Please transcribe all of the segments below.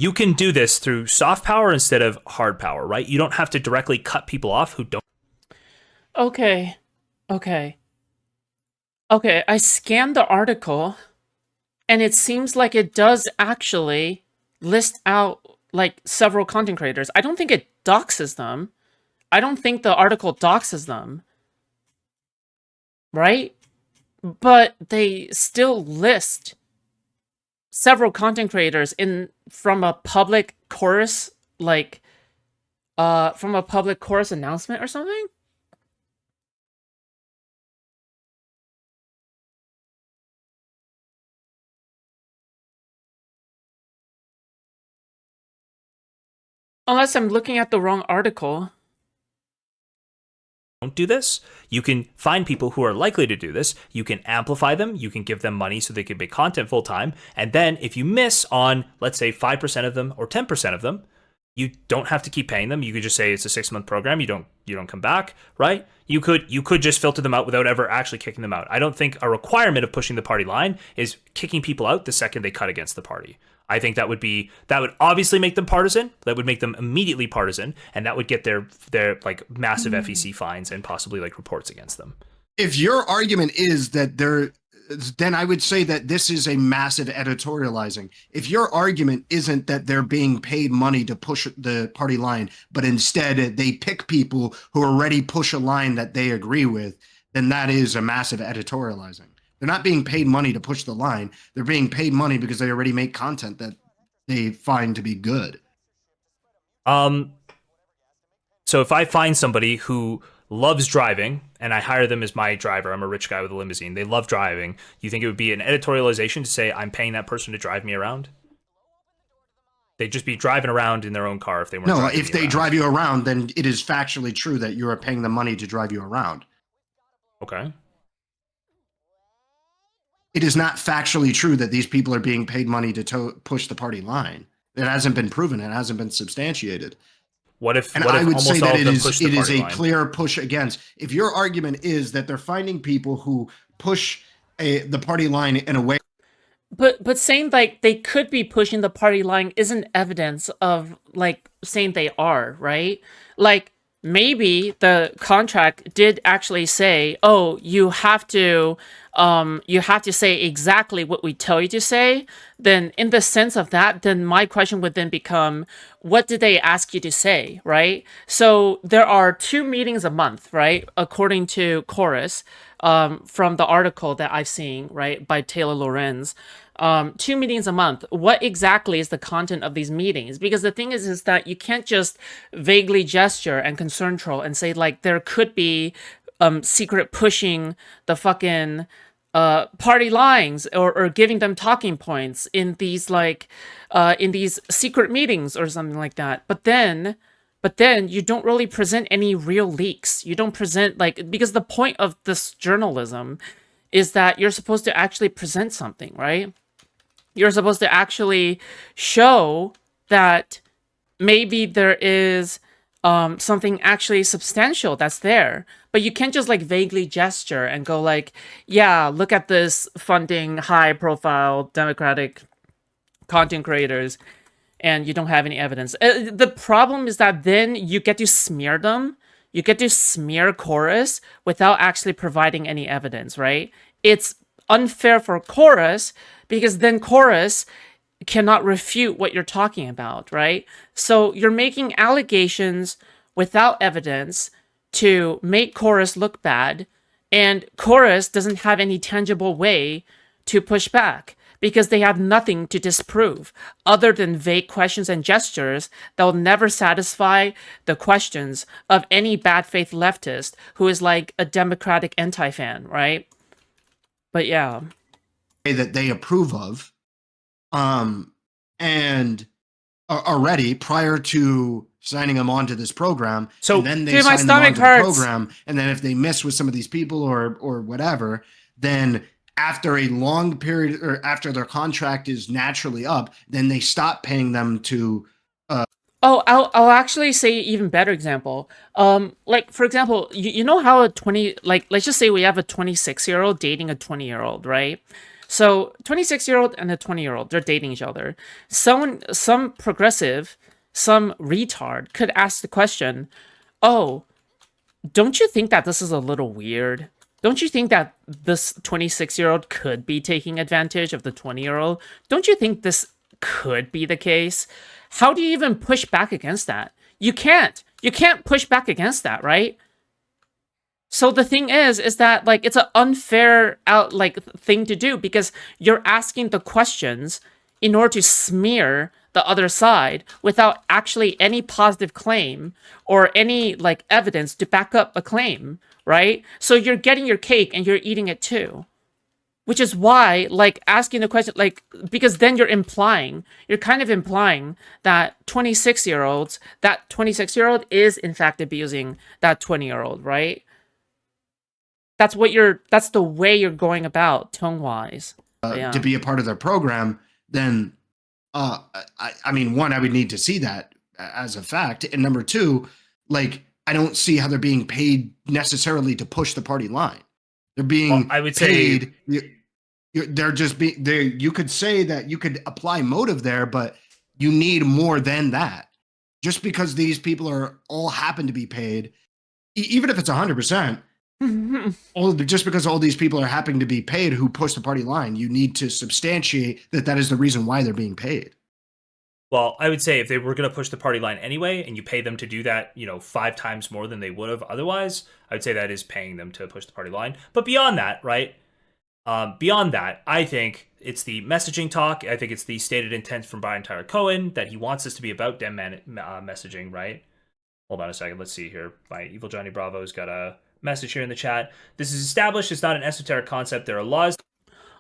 you can do this through soft power instead of hard power, right? You don't have to directly cut people off who don't. Okay. Okay. Okay, I scanned the article, and it seems like it does actually list out like several content creators. I don't think it doxes them. I don't think the article doxes them, right? But they still list several content creators in from a public chorus, like from a public chorus announcement or something. Unless I'm looking at the wrong article. Don't do this. You can find people who are likely to do this. You can amplify them. You can give them money so they can make content full time. And then if you miss on, let's say, 5% of them or 10% of them, you don't have to keep paying them. You could just say it's a 6-month program. You don't come back, right? You could just filter them out without ever actually kicking them out. I don't think a requirement of pushing the party line is kicking people out the second they cut against the party. I think that would obviously make them partisan. That would make them immediately partisan, and that would get their like massive FEC fines and possibly like reports against them. If your argument is that then I would say that this is a massive editorializing. If your argument isn't that they're being paid money to push the party line, but instead they pick people who already push a line that they agree with, then that is a massive editorializing. They're not being paid money to push the line. They're being paid money because they already make content that they find to be good. So if I find somebody who loves driving and I hire them as my driver, I'm a rich guy with a limousine, they love driving, you think it would be an editorialization to say I'm paying that person to drive me around? They'd just be driving around in their own car if they weren't. No, if they drive you around, then it is factually true that you are paying them money to drive you around. Okay. It is not factually true that these people are being paid money to push the party line. It hasn't been proven. It hasn't been substantiated. What if? And what I if would say that it is a line? clear push against. If your argument is that they're finding people who push the party line in a way. But saying like they could be pushing the party line isn't evidence of like saying they are, right? Like maybe the contract did actually say, oh, you have to say exactly what we tell you to say. Then in the sense of that, then my question would then become, what did they ask you to say, right? So there are 2 meetings a month, right? According to Chorus, from the article that I've seen, right, by Taylor Lorenz. 2 meetings a month. What exactly is the content of these meetings? Because the thing is that you can't just vaguely gesture and concern troll and say like there could be secret pushing the fucking party lines or giving them talking points in these like in these secret meetings or something like that. But then you don't really present any real leaks. You don't present like, because the point of this journalism is that you're supposed to actually present something, right? You're supposed to actually show that maybe there is something actually substantial that's there. But you can't just like vaguely gesture and go like, yeah, look at this funding high profile Democratic content creators, and you don't have any evidence. The problem is that then you get to smear them. You get to smear Chorus without actually providing any evidence, right? It's unfair for Chorus because then Chorus cannot refute what you're talking about, right? So you're making allegations without evidence to make Chorus look bad, and Chorus doesn't have any tangible way to push back because they have nothing to disprove other than vague questions and gestures that will never satisfy the questions of any bad faith leftist who is like a Democratic anti-fan, right? But yeah. That they approve of, and already prior to signing them onto this program, so and then they sign them onto the program, and then if they miss with some of these people or whatever, then after a long period or after their contract is naturally up, then they stop paying them to. I'll actually say even better example. Like for example, you know how a 20, like let's just say we have a 26-year-old dating a 20-year-old, right? So 26-year-old and a 20-year-old, they're dating each other. Some progressive, some retard could ask the question, oh, don't you think that this is a little weird? Don't you think that this 26-year-old could be taking advantage of the 20-year-old? Don't you think this could be the case? How do you even push back against that? You can't. You can't push back against that, right? So the thing is that like it's an unfair thing to do because you're asking the questions in order to smear the other side without actually any positive claim or any like evidence to back up a claim, right? So you're getting your cake and you're eating it too. Which is why, like, asking the question, like, because then you're kind of implying that that 26-year-old is in fact abusing that 20-year-old, right? That's the way you're going about tone-wise. To be a part of their program, then, I mean, one, I would need to see that as a fact. And number two, like, I don't see how they're being paid necessarily to push the party line. They're being I would paid. They're just being. You could say that you could apply motive there, but you need more than that. Just because these people are all happen to be paid, even if it's 100%, just because all these people are happening to be paid who push the party line, you need to substantiate that is the reason why they're being paid. Well, I would say if they were going to push the party line anyway, and you pay them to do that, 5 times more than they would have otherwise, I would say that is paying them to push the party line. But beyond that, right? Beyond that, I think it's the messaging talk. I think it's the stated intent from Brian Tyler Cohen that he wants this to be about dem messaging, right? Hold on a second. Let's see here. My Evil Johnny Bravo's got a message here in the chat. This is established. It's not an esoteric concept. There are laws.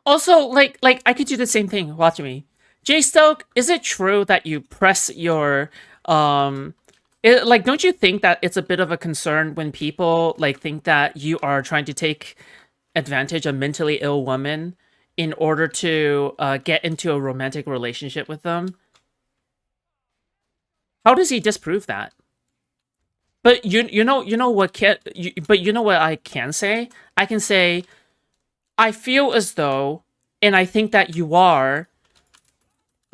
Also, like I could do the same thing. Watch me. Jstlk, is it true that you press your don't you think that it's a bit of a concern when people like think that you are trying to take advantage of mentally ill women in order to get into a romantic relationship with them? How does he disprove that? But you know what I can say? I can say I feel as though, and I think that you are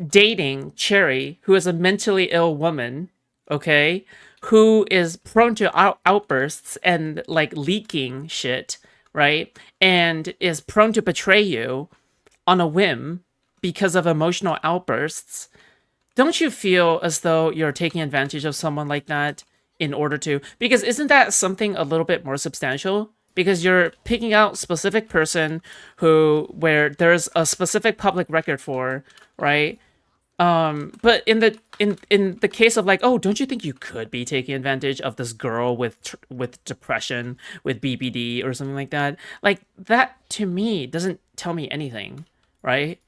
dating Cherry, who is a mentally ill woman, okay, who is prone to outbursts and like leaking shit, right, and is prone to betray you on a whim because of emotional outbursts. Don't you feel as though you're taking advantage of someone like that in order to, because isn't that something a little bit more substantial? Because you're picking out specific person where there's a specific public record for, right? But in the case of like, oh, don't you think you could be taking advantage of this girl with depression, with BPD or something like that? Like that to me doesn't tell me anything, right?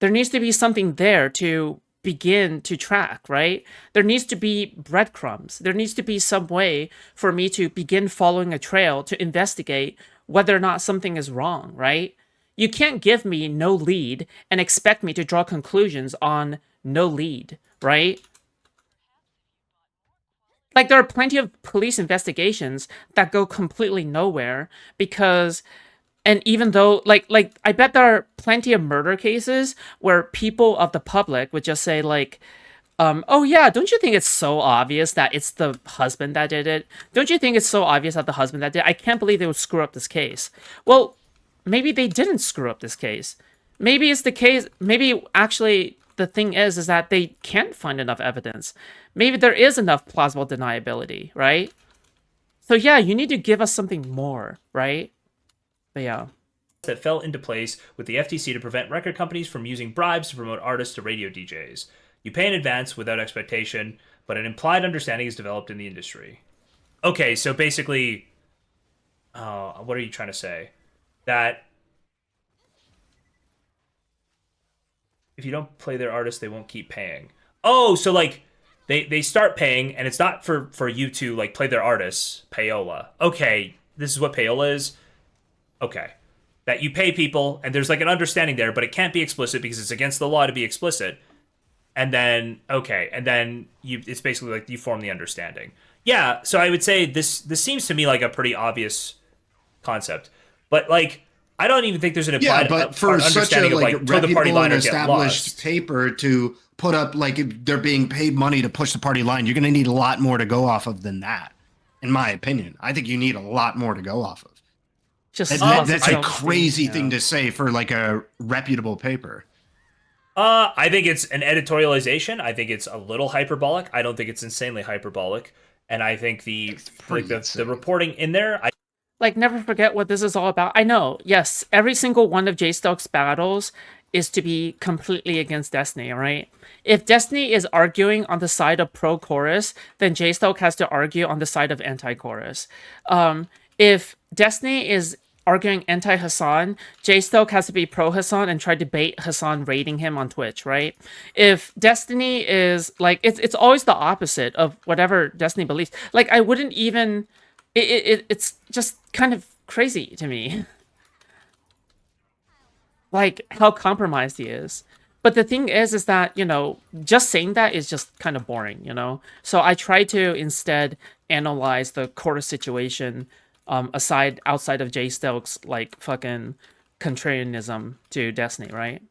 There needs to be something there to begin to track, right? There needs to be breadcrumbs. There needs to be some way for me to begin following a trail to investigate whether or not something is wrong, right? You can't give me no lead and expect me to draw conclusions on no lead, right? Like, there are plenty of police investigations that go completely nowhere because, and even though, like I bet there are plenty of murder cases where people of the public would just say, like, oh yeah, don't you think it's so obvious that it's the husband that did it? Don't you think it's so obvious that the husband that did it? I can't believe they would screw up this case. Well, maybe they didn't screw up this case. Maybe it's the case. Maybe actually the thing is that they can't find enough evidence. Maybe there is enough plausible deniability, right? So yeah, you need to give us something more, right? But yeah. That fell into place with the FTC to prevent record companies from using bribes to promote artists to radio DJs. You pay in advance without expectation, but an implied understanding is developed in the industry. Okay, so basically, what are you trying to say? That if you don't play their artist, they won't keep paying. Oh, so like they start paying, and it's not for you to like play their artists, payola. Okay, this is what payola is. Okay, that you pay people, and there's like an understanding there, but it can't be explicit because it's against the law to be explicit. And then it's basically like you form the understanding. Yeah, so I would say this seems to me like a pretty obvious concept. But like I don't even think there's an Yeah, implied but for such a understanding of like like till the party reputable line and or get established lost. paper to put up, like if they're being paid money to push the party line, you're going to need a lot more to go off of than that. In my opinion, I think you need a lot more to go off of. Just That's a self-esteem, crazy thing to say for like a reputable paper. I think it's an editorialization. I think it's a little hyperbolic. I don't think it's insanely hyperbolic. And I think the like the reporting in there, Like, never forget what this is all about. I know, yes, every single one of Jstlk's battles is to be completely against Destiny, right? If Destiny is arguing on the side of pro-chorus, then Jstlk has to argue on the side of anti-chorus. If Destiny is arguing anti-Hasan, Jstlk has to be pro-Hasan and try to bait Hasan raiding him on Twitch, right? If Destiny is, like, it's always the opposite of whatever Destiny believes. Like, I wouldn't even... It's just kind of crazy to me. Like, how compromised he is. But the thing is that, you know, just saying that is just kind of boring, you know? So I try to instead analyze the chorus situation outside of Jstlk's, like, fucking contrarianism to Destiny, right?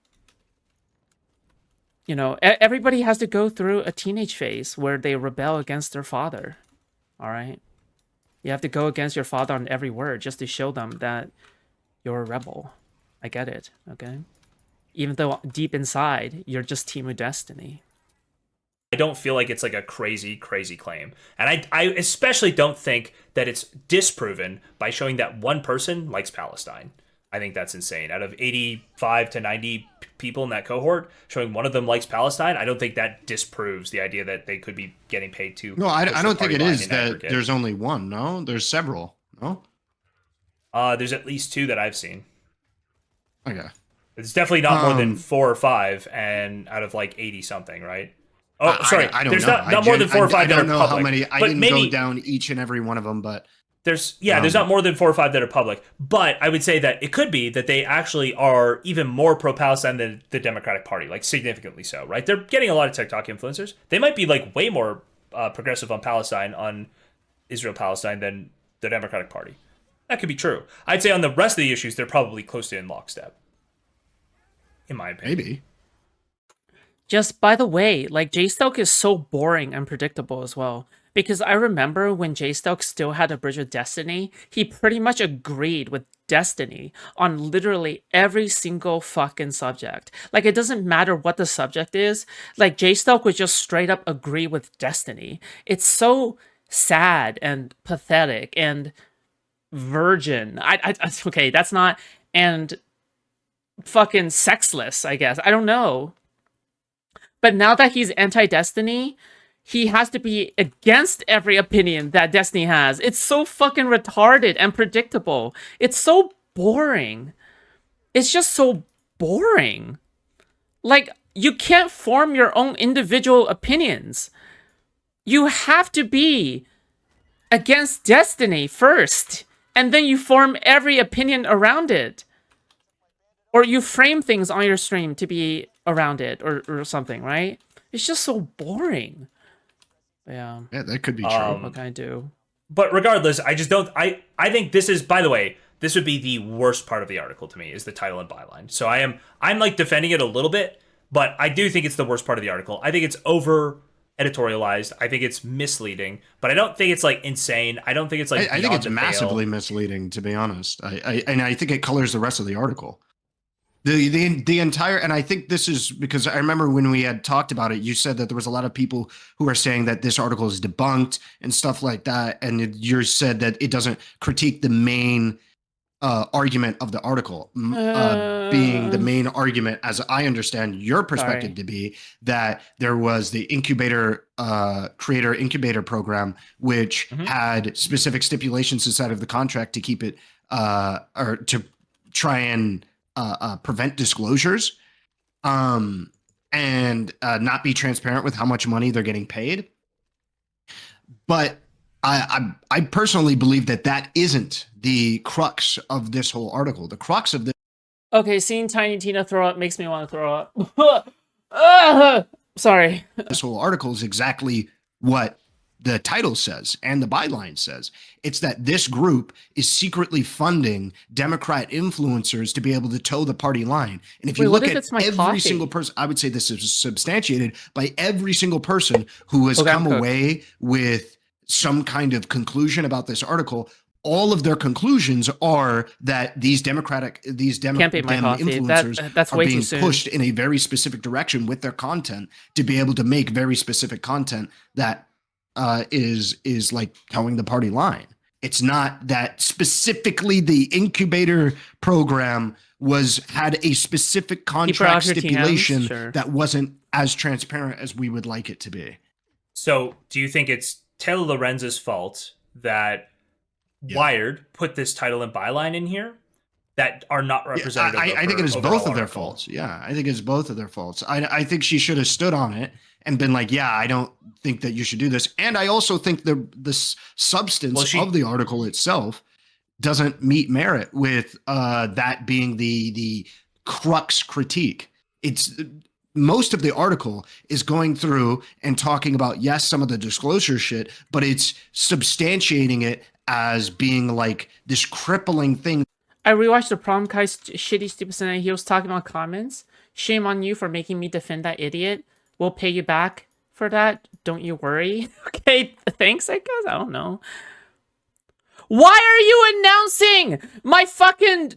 You know, everybody has to go through a teenage phase where they rebel against their father, all right? You have to go against your father on every word just to show them that you're a rebel. I get it, okay? Even though deep inside, you're just Team of Destiny. I don't feel like it's like a crazy claim. And I especially don't think that it's disproven by showing that one person likes Palestine. I think that's insane. Out of 85 to 90 people in that cohort, showing one of them likes Palestine, I don't think that disproves the idea that they could be getting paid to. No, I don't think it is that there's only one. No, there's several. No, there's at least two that I've seen. Okay, it's definitely not more than 4 or 5, and out of like 80 something, right? Oh, sorry. I don't there's know. not more than 4 or 5 that are public. I don't know how many. I didn't go down each and every one of them, but there's not more than 4 or 5 that are public. But I would say that it could be that they actually are even more pro-Palestine than the Democratic Party, like significantly so, right? They're getting a lot of TikTok influencers. They might be like way more progressive on Palestine, on Israel-Palestine than the Democratic Party. That could be true. I'd say on the rest of the issues, they're probably close to in lockstep, in my opinion. Maybe. Just by the way, like, Jstlk is so boring and predictable as well. Because I remember when Jstlk still had a Bridge of Destiny, he pretty much agreed with Destiny on literally every single fucking subject. Like, it doesn't matter what the subject is. Like, Jstlk would just straight up agree with Destiny. It's so sad and pathetic and virgin. Okay, that's not... And fucking sexless, I guess. I don't know. But now that he's anti-Destiny, he has to be against every opinion that Destiny has. It's so fucking retarded and predictable. It's so boring. It's just so boring. Like, you can't form your own individual opinions. You have to be against Destiny first, and then you form every opinion around it. Or you frame things on your stream to be around it, or something, right? It's just so boring. Yeah, that could be true. What can I do? But regardless, I just don't... I think this is, by the way, this would be the worst part of the article to me, is the title and byline. So I'm like defending it a little bit, but I do think it's the worst part of the article. I think it's over editorialized. I think it's misleading, but I don't think it's like insane. I don't think it's like... I think it's massively misleading, to be honest. I think it colors the rest of the article. The entire, and I think this is because I remember when we had talked about it, you said that there was a lot of people who are saying that this article is debunked and stuff like that, and you said that it doesn't critique the main argument of the article, being the main argument, as I understand your perspective to be, that there was the creator incubator program, which had specific stipulations inside of the contract to keep it or to try and prevent disclosures and not be transparent with how much money they're getting paid. But I personally believe that isn't the crux of this whole article. The crux of this... Okay, seeing Tiny Tina throw up makes me want to throw up. Sorry. This whole article is exactly what the title says and the byline says. It's that this group is secretly funding Democrat influencers to be able to toe the party line. And if you look at every single person, I would say this is substantiated by every single person who has come away with some kind of conclusion about this article. All of their conclusions are that these influencers that's are way being too soon. pushed in a very specific direction with their content to be able to make very specific content that is like towing the party line. It's not that specifically the incubator program had a specific contract stipulation that wasn't as transparent as we would like it to be. So do you think it's Taylor Lorenz's fault that Wired put this title and byline in here that are not representative? I think it is both of their faults. Yeah, I think it's both of their faults. I think she should have stood on it and been like, yeah, I don't think that you should do this. And I also think the substance of the article itself doesn't meet merit with that being the crux critique. It's most of the article is going through and talking about, yes, some of the disclosure shit, but it's substantiating it as being like this crippling thing. I rewatched the Prom Guy's shitty stupid and he was talking about comments. Shame on you for making me defend that idiot. We'll pay you back for that. Don't you worry. Okay, thanks, I guess. I don't know. Why are you announcing my fucking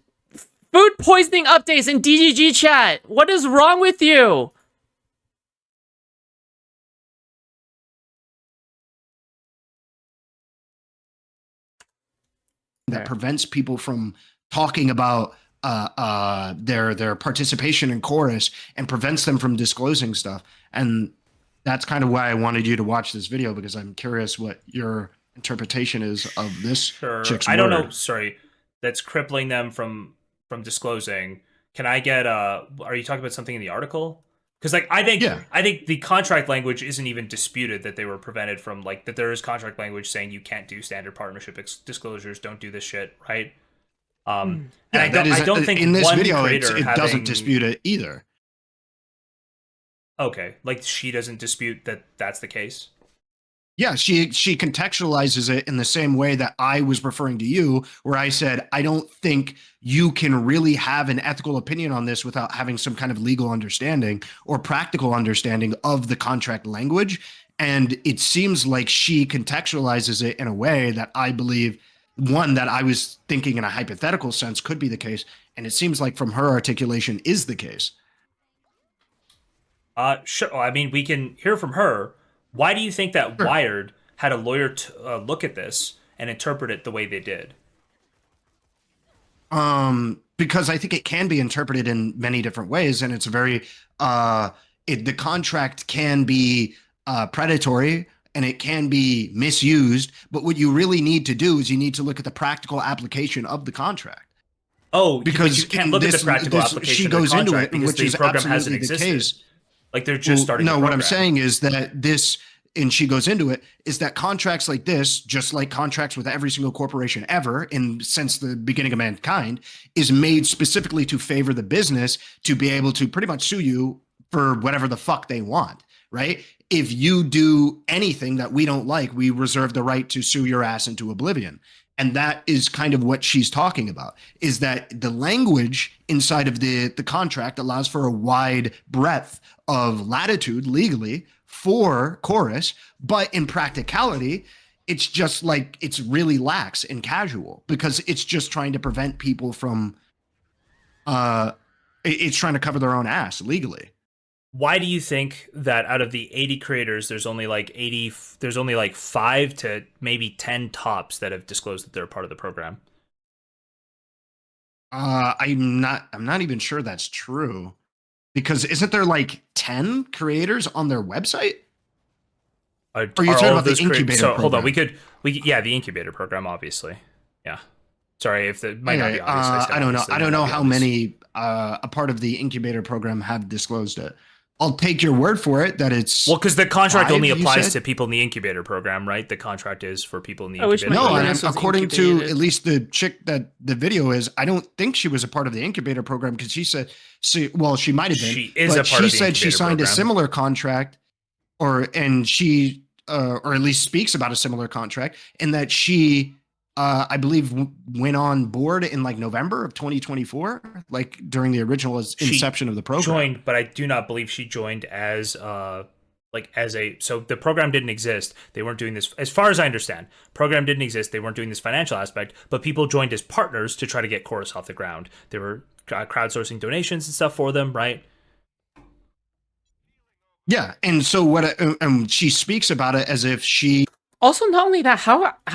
food poisoning updates in DGG chat? What is wrong with you? That prevents people from talking about their participation in chorus and prevents them from disclosing stuff. And that's kind of why I wanted you to watch this video, because I'm curious what your interpretation is of this chick's word. I don't know. Sorry, that's crippling them from disclosing. Can I get are you talking about something in the article? Because like I think the contract language isn't even disputed that they were prevented from, like, that there is contract language saying you can't do standard partnership disclosures, don't do this shit, right? And I don't think in this one video creator it doesn't dispute it either. Okay, like she doesn't dispute that that's the case. Yeah, she contextualizes it in the same way that I was referring to you, where I said, I don't think you can really have an ethical opinion on this without having some kind of legal understanding or practical understanding of the contract language. And it seems like she contextualizes it in a way that I believe, one, that I was thinking in a hypothetical sense could be the case. And it seems like from her articulation is the case. Sure. I mean, we can hear from her. Why do you think that Wired had a lawyer look at this and interpret it the way they did? Because I think it can be interpreted in many different ways, and it's very the contract can be predatory and it can be misused. But what you really need to do is you need to look at the practical application of the contract. Oh, because you can't look at the practical application. She goes into it, which is program absolutely the case. Like they're just starting. No, what I'm saying is that this, and she goes into it, is that contracts like this, just like contracts with every single corporation ever, since the beginning of mankind, is made specifically to favor the business to be able to pretty much sue you for whatever the fuck they want, right? If you do anything that we don't like, we reserve the right to sue your ass into oblivion. And that is kind of what she's talking about, is that the language inside of the contract allows for a wide breadth of latitude legally for chorus, but in practicality, it's just like it's really lax and casual because it's just trying to prevent people from it's trying to cover their own ass legally. Why do you think that out of the 80 creators, there's only like 5 to maybe 10 tops that have disclosed that they're part of the program? I'm not even sure that's true, because isn't there like 10 creators on their website? Are you talking about the incubator program? Hold on, the incubator program, obviously. Yeah. Sorry if it might not be obvious. I don't know how many a part of the incubator program have disclosed it. I'll take your word for it that it's... Well, because the contract only applies to people in the incubator program, right? The contract is for people in the incubator program. No, and according to at least the chick that the video is, I don't think she was a part of the incubator program, because she said, she might have been. She is a part of the incubator program. She signed a similar contract, and she or at least speaks about a similar contract, and that she, I believe, went on board in like November of 2024, like during the original inception of the program. Joined, but I do not believe she joined as so the program didn't exist. They weren't doing this, as far as I understand. Program didn't exist. They weren't doing this financial aspect, but people joined as partners to try to get Chorus off the ground. They were crowdsourcing donations and stuff for them, right? Yeah, and so she speaks about it as if she. Also, not only that,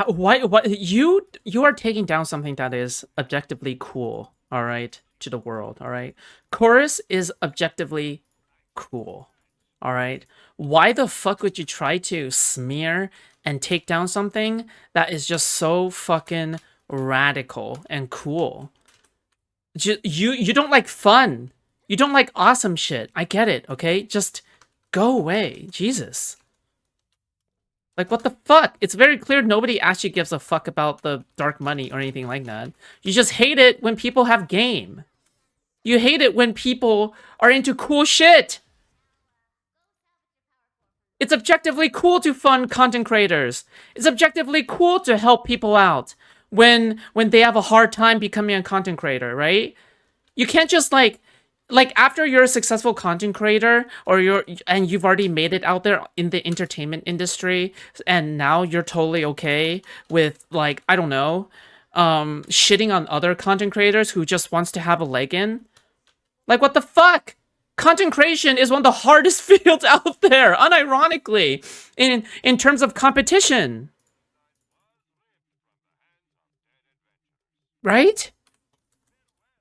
why you are taking down something that is objectively cool, all right, to the world, all right? Chorus is objectively cool, all right? Why the fuck would you try to smear and take down something that is just so fucking radical and cool? You don't like fun. You don't like awesome shit. I get it, okay? Just go away. Jesus. Like, what the fuck? It's very clear nobody actually gives a fuck about the dark money or anything like that. You just hate it when people have game. You hate it when people are into cool shit. It's objectively cool to fund content creators. It's objectively cool to help people out when they have a hard time becoming a content creator, right? You can't just like after you're a successful content creator and you've already made it out there in the entertainment industry, and now you're totally okay with, like, I don't know, shitting on other content creators who just wants to have a leg in. Like, what the fuck? Content creation is one of the hardest fields out there, unironically, in terms of competition. Right?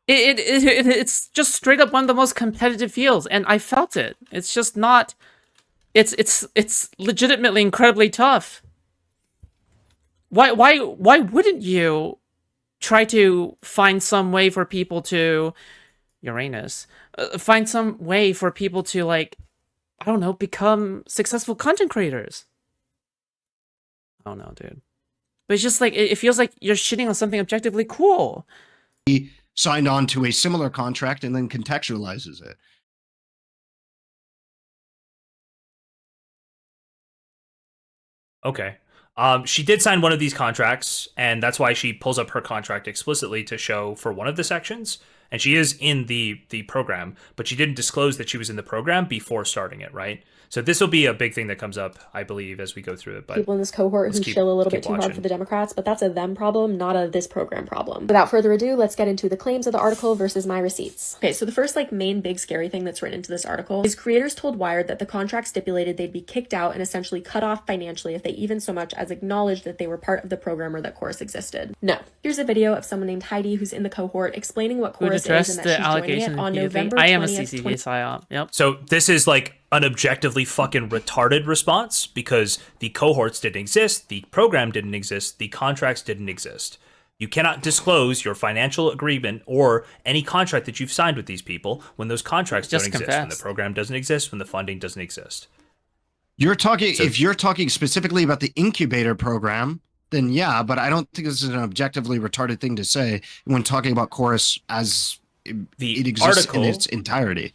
It's just straight up one of the most competitive fields, and I felt it. It's just not. It's legitimately incredibly tough. Why wouldn't you try to find some way for people to Uranus? Find some way for people to, like, I don't know, become successful content creators. I don't know, dude. But it's just like, it feels like you're shitting on something objectively cool. He signed on to a similar contract and then contextualizes it. Okay. She did sign one of these contracts, and that's why she pulls up her contract explicitly to show for one of the sections. And she is in the program, but she didn't disclose that she was in the program before starting it, right? So this will be a big thing that comes up, I believe, as we go through it. But people in this cohort who chill a little bit too hard for the Democrats, but that's a them problem, not a this program problem. Without further ado, let's get into the claims of the article versus my receipts. Okay, so the first main big scary thing that's written into this article is creators told Wired that the contract stipulated they'd be kicked out and essentially cut off financially if they even so much as acknowledged that they were part of the program or that Chorus existed. No. Here's a video of someone named Heidi who's in the cohort explaining what Chorus is and that she's joining it on November 20th. I am a CCP psyop. Yep. So this is like an objectively fucking retarded response, because the cohorts didn't exist, the program didn't exist, the contracts didn't exist. You cannot disclose your financial agreement or any contract that you've signed with these people when those contracts don't exist, when the program doesn't exist, when the funding doesn't exist. You're talking, if you're talking specifically about the incubator program, then yeah, but I don't think this is an objectively retarded thing to say when talking about Chorus as it exists in its entirety.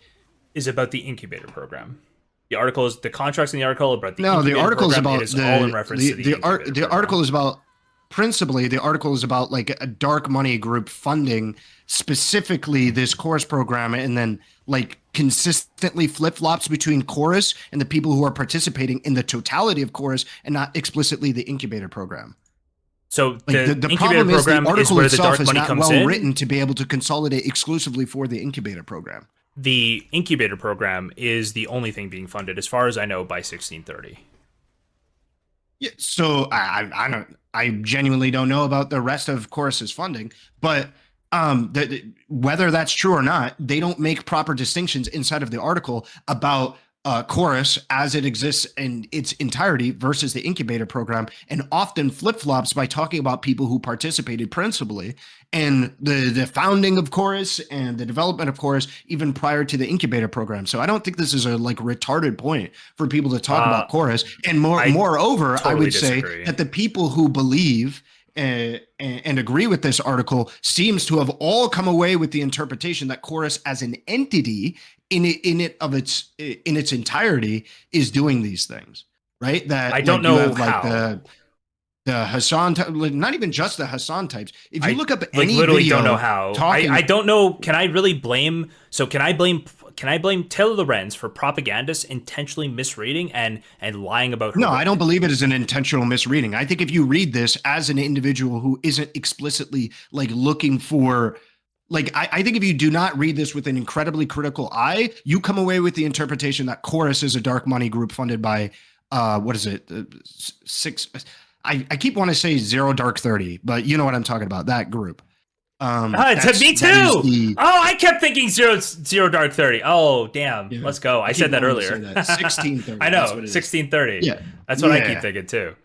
Is about the incubator program. The article is the contracts in the article about the the article is about all in reference to the article is about principally the article is about like a dark money group funding specifically this Chorus program, and then like consistently flip-flops between Chorus and the people who are participating in the totality of Chorus and not explicitly the incubator program. So like the problem is the article itself is not well in. written to be able to consolidate exclusively for the incubator program. The incubator program is the only thing being funded, as far as I know, by 1630. Yeah, so I genuinely don't know about the rest of Chorus's funding, but whether that's true or not, they don't make proper distinctions inside of the article about Chorus as it exists in its entirety versus the incubator program, and often flip-flops by talking about people who participated principally in the founding of Chorus and the development of Chorus even prior to the incubator program. So I don't think this is a like retarded point for people to talk about Chorus. And moreover, totally I would say that the people who believe and agree with this article seems to have all come away with the interpretation that Chorus as an entity in its entirety is doing these things. right? That I don't like, you know have like how. the Hasan, not even just the Hasan types. If you look up like any literally video don't know how. talking, I don't know. Can I really blame? So can I blame? Can I blame Taylor Lorenz for propagandists intentionally misreading and lying about her no, work? I don't believe it is an intentional misreading. I think if you read this as an individual who isn't explicitly like looking for, like, I think if you do not read this with an incredibly critical eye, you come away with the interpretation that Chorus is a dark money group funded by, what is it? Six. I keep wanting to say Zero Dark 30, but you know what I'm talking about. That group. Me too. I kept thinking zero dark 30. Oh, damn. Yeah. Let's go. I said that earlier. 1630. I know. 1630. Yeah. That's what I keep thinking too.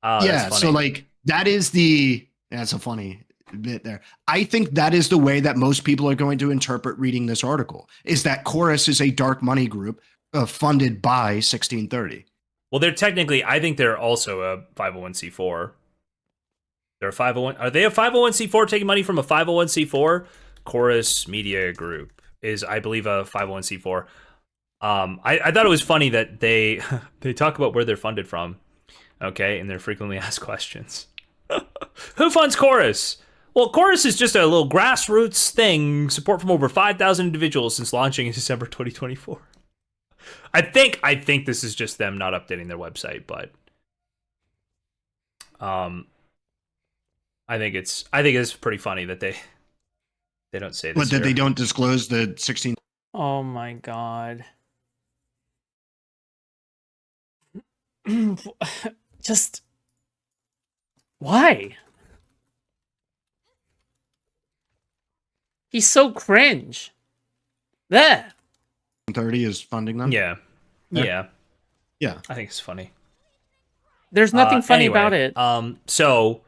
Oh, yeah. that's funny. So like that's a funny bit there. I think that is the way that most people are going to interpret reading this article, is that Chorus is a dark money group funded by 1630. Well, they're technically, I think they're also a 501c4. They're a 501. Are they a 501c4 taking money from a 501c4? Chorus Media Group is, I believe, a 501c4. I thought it was funny that they talk about where they're funded from. Okay, and they're frequently asked questions. Who funds Chorus? Well, Chorus is just a little grassroots thing. Support from over 5,000 individuals since launching in December 2024. I think this is just them not updating their website, but I think it's pretty funny that they don't say this. But that they don't disclose the 16. Oh my god. Just why? He's so cringe. There. 30 is funding them. Yeah. Yeah. I think it's funny. There's nothing funny anyway, about it. So,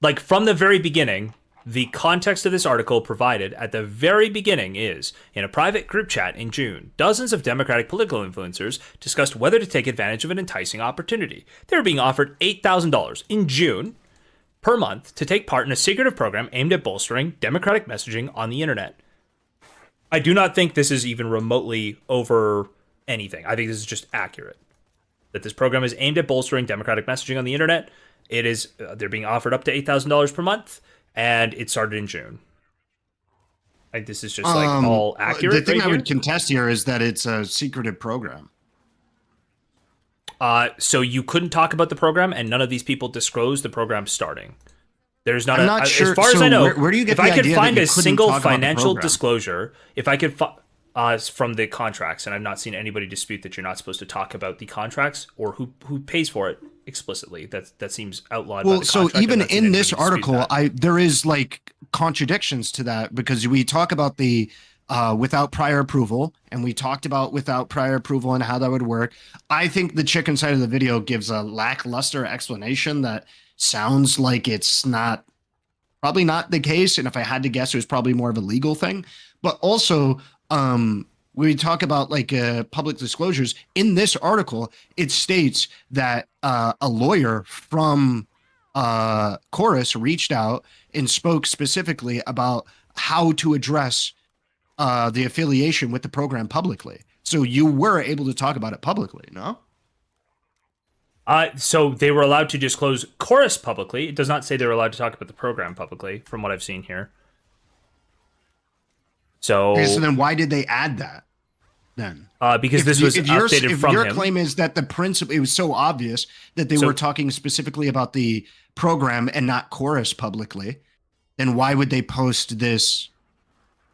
like, from the very beginning, the context of this article provided at the very beginning is, in a private group chat in June, dozens of Democratic political influencers discussed whether to take advantage of an enticing opportunity. They were being offered $8,000 in June per month to take part in a secretive program aimed at bolstering Democratic messaging on the internet. I do not think this is even remotely over anything. I think this is just accurate. That this program is aimed at bolstering Democratic messaging on the internet. It is, they're being offered up to $8,000 per month, and it started in June. Like, this is just like all accurate. The thing I would contest here is that it's a secretive program. So you couldn't talk about the program, and none of these people disclosed the program starting. There's not. I'm not sure. As far as so I know, where do you get if the I could idea find that you a couldn't single talk about the financial program? disclosure, if I could from the contracts, and I've not seen anybody dispute that you're not supposed to talk about the contracts or who pays for it explicitly. That seems outlawed. Well, by the so contract. even I've not seen in anybody this dispute article, that. there is like contradictions to that, because we talk about the without prior approval, and we talked about without prior approval and how that would work. I think the chicken side of the video gives a lackluster explanation that sounds like it's probably not the case. And if I had to guess, it was probably more of a legal thing. But also, we talk about like public disclosures. In this article, it states that a lawyer from Chorus reached out and spoke specifically about how to address the affiliation with the program publicly. So you were able to talk about it publicly, no? So they were allowed to disclose Chorus publicly. It does not say they were allowed to talk about the program publicly, from what I've seen here. So, Okay, so then why did they add that then? Because this was updated from him. If your claim is that the principle, it was so obvious that they were talking specifically about the program and not Chorus publicly, then why would they post this?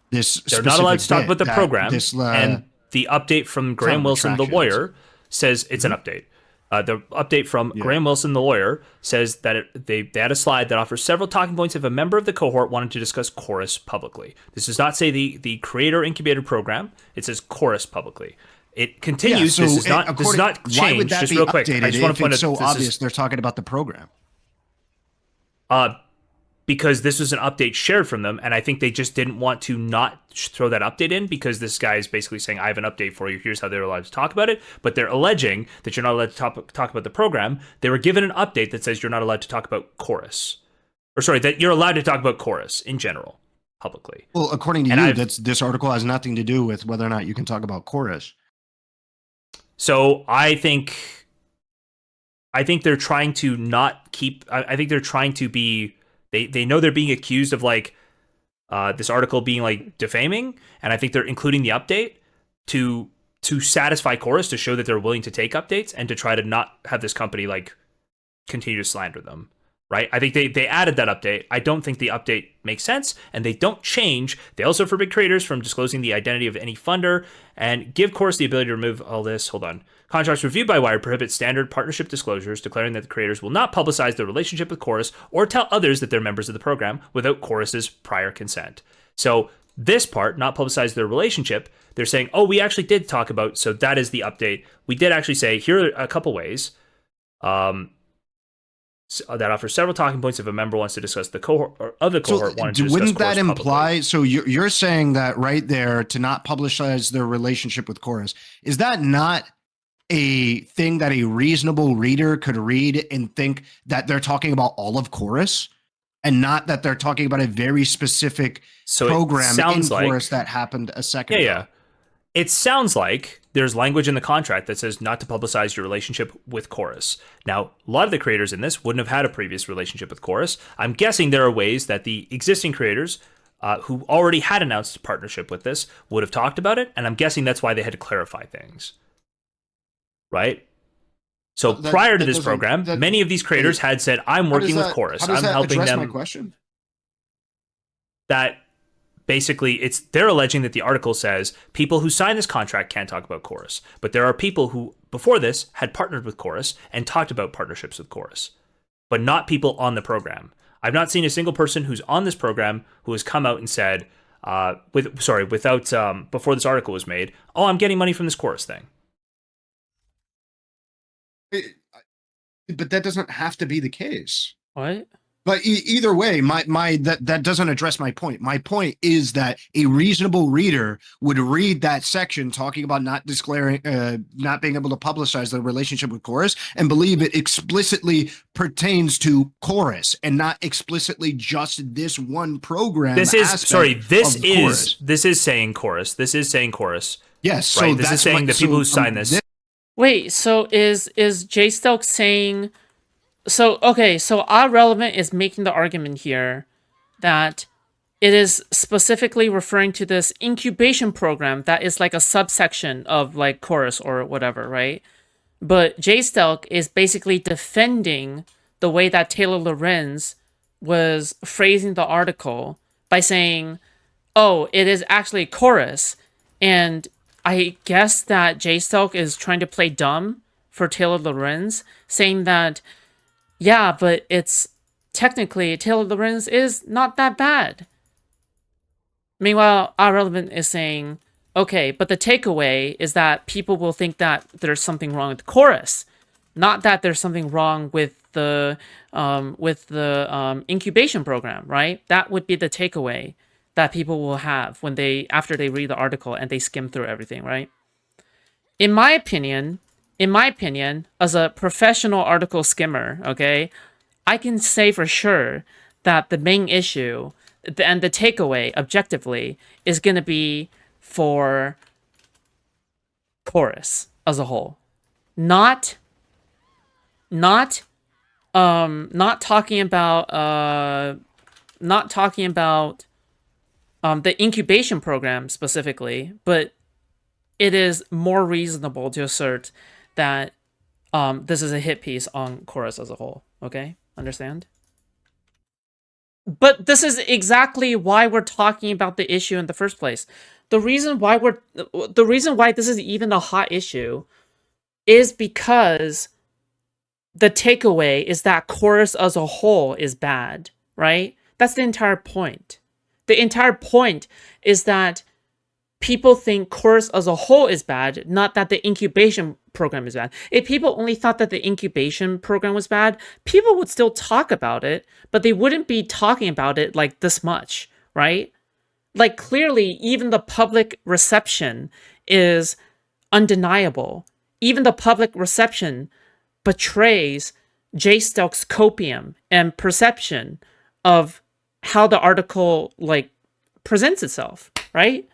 They're not allowed to talk about the program. And the update from Graham Wilson, the lawyer, says it's an update. The update from Graham Wilson, the lawyer, says that they had a slide that offers several talking points if a member of the cohort wanted to discuss Chorus publicly. This does not say the creator incubator program. It says Chorus publicly. It continues. Yeah, so this is not changed. Why would that just be real quick. updated I just want to point it's out so obvious they're talking about the program? Because this was an update shared from them, and I think they just didn't want to not throw that update in, because this guy is basically saying, I have an update for you, here's how they're allowed to talk about it, but they're alleging that you're not allowed to talk about the program. They were given an update that says you're not allowed to talk about Chorus. Or sorry, that you're allowed to talk about Chorus in general, publicly. Well, according to you, this article has nothing to do with whether or not you can talk about Chorus. So I think I think they're trying to not keep. I think they're trying to be. They know they're being accused of like this article being like defaming, and I think they're including the update to satisfy Chorus, to show that they're willing to take updates and to try to not have this company like continue to slander them. Right? I think they added that update. I don't think the update makes sense, and they don't change. They also forbid creators from disclosing the identity of any funder and give Chorus the ability to remove all this. Hold on. Contracts reviewed by Wired prohibit standard partnership disclosures, declaring that the creators will not publicize their relationship with Chorus or tell others that they're members of the program without Chorus's prior consent. So this part, not publicize their relationship, they're saying, oh, we actually did talk about, so that is the update. We did actually say, here are a couple ways. That offers several talking points if a member wants to discuss the cohort or other cohort wanted to discuss. Wouldn't that Chorus imply? publicly. So you're saying that right there, to not publicize their relationship with Chorus, is that not a thing that a reasonable reader could read and think that they're talking about all of Chorus, and not that they're talking about a very specific program in Chorus that happened a second ago? Yeah. It sounds like there's language in the contract that says not to publicize your relationship with Chorus. Now, a lot of the creators in this wouldn't have had a previous relationship with Chorus. I'm guessing there are ways that the existing creators who already had announced a partnership with this would have talked about it, and I'm guessing that's why they had to clarify things. Right? So prior to this program, many of these creators had said, I'm working with Chorus. I'm helping them. My question? That basically, they're alleging that the article says people who sign this contract can't talk about Chorus, but there are people who before this had partnered with Chorus and talked about partnerships with Chorus, but not people on the program. I've not seen a single person who's on this program who has come out and said, before this article was made, oh, I'm getting money from this Chorus thing. But that doesn't have to be the case. What? But either way, that doesn't address my point. My point is that a reasonable reader would read that section talking about not being able to publicize the relationship with Chorus and believe it explicitly pertains to Chorus and not explicitly just this one program. This is saying Chorus. This is saying Chorus. Yes. Right? So this is saying the people who sign this. Wait, so is Jstlk saying? So Ahrelevant is making the argument here that it is specifically referring to this incubation program that is like a subsection of like Chorus or whatever, right? But Jstlk is basically defending the way that Taylor Lorenz was phrasing the article by saying, oh, it is actually Chorus. And I guess that Jstlk is trying to play dumb for Taylor Lorenz, saying that, yeah, but it's technically Taylor Lorenz is not that bad. Meanwhile, Ahrelevant is saying, okay, but the takeaway is that people will think that there's something wrong with Chorus, not that there's something wrong with the incubation program, right? That would be the takeaway that people will have after they read the article and they skim through everything, right? In my opinion, as a professional article skimmer, okay, I can say for sure that the main issue and the takeaway objectively is going to be for Chorus as a whole, not talking about the incubation program specifically, but it is more reasonable to assert that this is a hit piece on Chorus as a whole. Okay, understand? But this is exactly why we're talking about the issue in the first place. The reason why this is even a hot issue is because the takeaway is that Chorus as a whole is bad, right? That's the entire point. The entire point is that people think Chorus as a whole is bad, not that the incubation program is bad. If people only thought that the incubation program was bad, people would still talk about it, but they wouldn't be talking about it like this much, right? Like clearly, even the public reception is undeniable. Even the public reception betrays Jstlk's copium and perception of how the article like presents itself, right?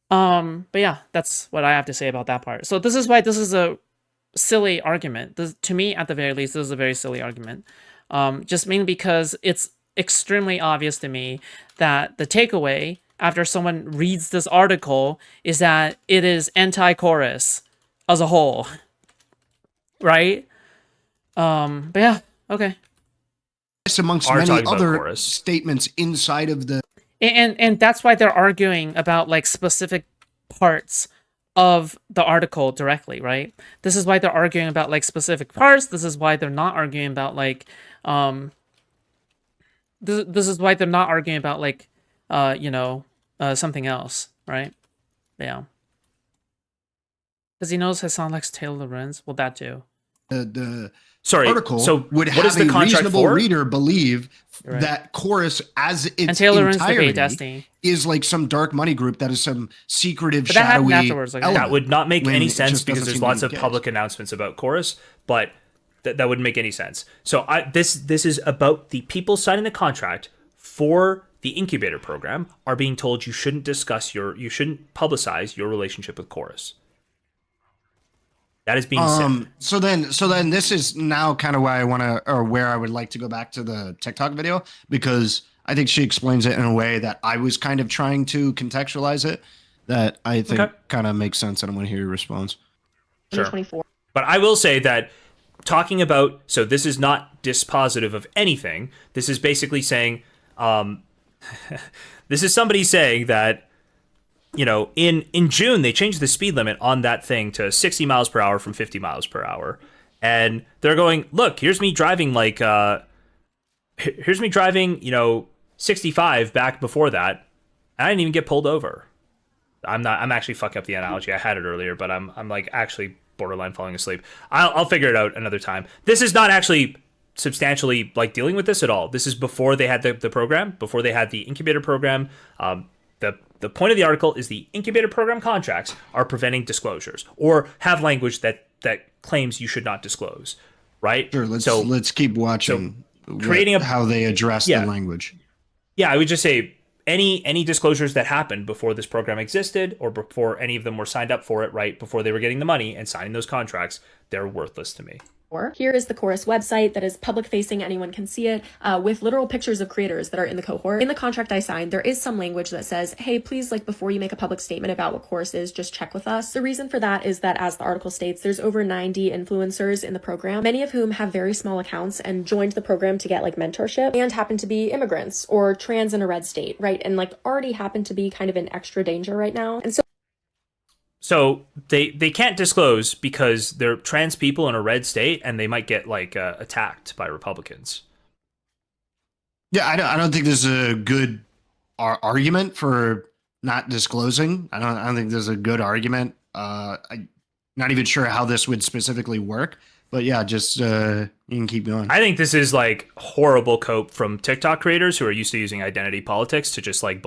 But yeah, that's what I have to say about that part. So this is why this is a silly argument. To me, at the very least, this is a very silly argument. Just mainly because it's extremely obvious to me that the takeaway after someone reads this article is that it is anti-chorus as a whole, right? But yeah, okay. Amongst many other statements inside of the and that's why they're arguing about like specific parts of the article directly, right? This is why they're arguing about like specific parts. This is why they're not arguing about like this is why they're not arguing about like something else, right? Yeah. Because he knows Hasan likes Taylor Lorenz. Well, that too. The Sorry, article so would have a reasonable reader believe that Chorus as its entirety is like some dark money group that is some secretive, shadowy afterwards, like, that would not make any sense because there's lots of public announcements about Chorus, but that wouldn't make any sense. So this is about the people signing the contract for the incubator program are being told you shouldn't publicize your relationship with Chorus. That is being said. So then this is now kind of why where I would like to go back to the TikTok video, because I think she explains it in a way that I was kind of trying to contextualize it that I think kind of makes sense, and I want to hear your response. Sure. But I will say that talking about, so this is not dispositive of anything. This is basically saying, this is somebody saying that, in June, they changed the speed limit on that thing to 60 miles per hour from 50 miles per hour. And they're going, look, here's me driving 65 back before that. I didn't even get pulled over. I'm actually fucking up the analogy. I had it earlier, but I'm like actually borderline falling asleep. I'll figure it out another time. This is not actually substantially like dealing with this at all. This is before they had the program, before they had the incubator program. The point of the article is the incubator program contracts are preventing disclosures or have language that claims you should not disclose, right? Sure, let's keep watching how they address the language. Yeah, I would just say any disclosures that happened before this program existed or before any of them were signed up for it, right, before they were getting the money and signing those contracts, they're worthless to me. Here is the Chorus website that is public facing, anyone can see it, with literal pictures of creators that are in the cohort. In the contract I signed, there is some language that says, hey, please, like before you make a public statement about what Chorus is, just check with us. The reason for that is that, as the article states, there's over 90 influencers in the program, many of whom have very small accounts and joined the program to get like mentorship and happen to be immigrants or trans in a red state, right? And like already happen to be kind of in extra danger right now. And so they can't disclose because they're trans people in a red state and they might get like attacked by Republicans. Yeah, I don't think there's a good argument for not disclosing. I don't think there's a good argument. I'm not even sure how this would specifically work. But yeah, just you can keep going. I think this is like horrible cope from TikTok creators who are used to using identity politics to just like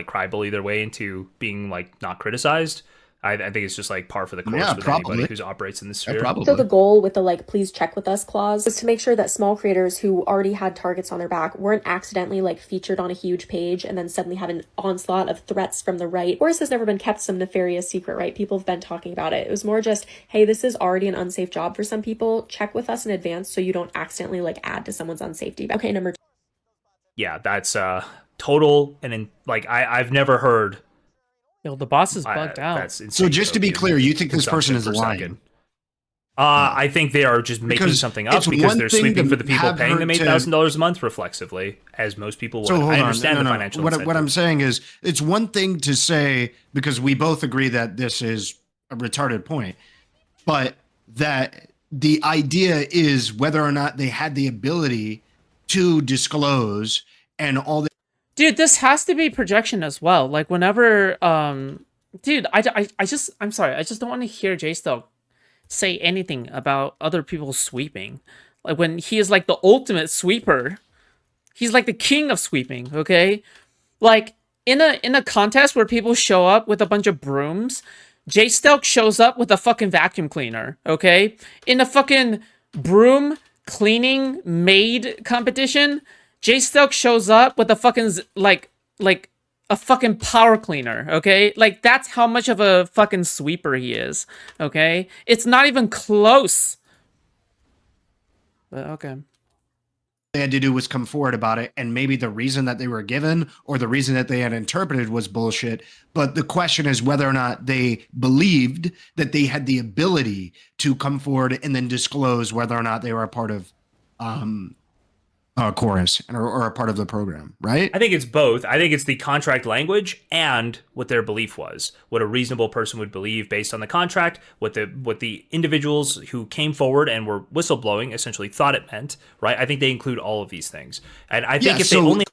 cry bully their way into being like not criticized. I think it's just like par for the course with anybody who operates in this sphere. So the goal with the like, please check with us clause was to make sure that small creators who already had targets on their back weren't accidentally like featured on a huge page and then suddenly have an onslaught of threats from the right. Chorus has never been kept some nefarious secret, right? People have been talking about it. It was more just, hey, this is already an unsafe job for some people. Check with us in advance so you don't accidentally like add to someone's unsafety. Okay, number 2. Yeah, that's total and I've never heard. Yo, the boss is bugged out. So just to be clear, you think this person is lying? I think they are just making something up because they're sweeping for the people paying them $8,000 a month reflexively, as most people would. So I understand the financial incentive. What I'm saying is, it's one thing to say, because we both agree that this is a retarded point, but that the idea is whether or not they had the ability to disclose and all the. Dude, this has to be projection as well. Like whenever, dude, I'm sorry, I just don't want to hear Jstlk say anything about other people sweeping. Like when he is like the ultimate sweeper, he's like the king of sweeping. Okay, like in a contest where people show up with a bunch of brooms, Jstlk shows up with a fucking vacuum cleaner. Okay, in a fucking broom cleaning maid competition, Jstlk shows up with a fucking like a fucking power cleaner, okay? Like, that's how much of a fucking sweeper he is, okay? It's not even close. But, okay. They had to do was come forward about it, and maybe the reason that they were given or the reason that they had interpreted was bullshit. But the question is whether or not they believed that they had the ability to come forward and then disclose whether or not they were a part of chorus or a part of the program, right? I think it's both. I think it's the contract language and what their belief was, what a reasonable person would believe based on the contract, what the individuals who came forward and were whistleblowing essentially thought it meant, right? I think they include all of these things. And I think they only...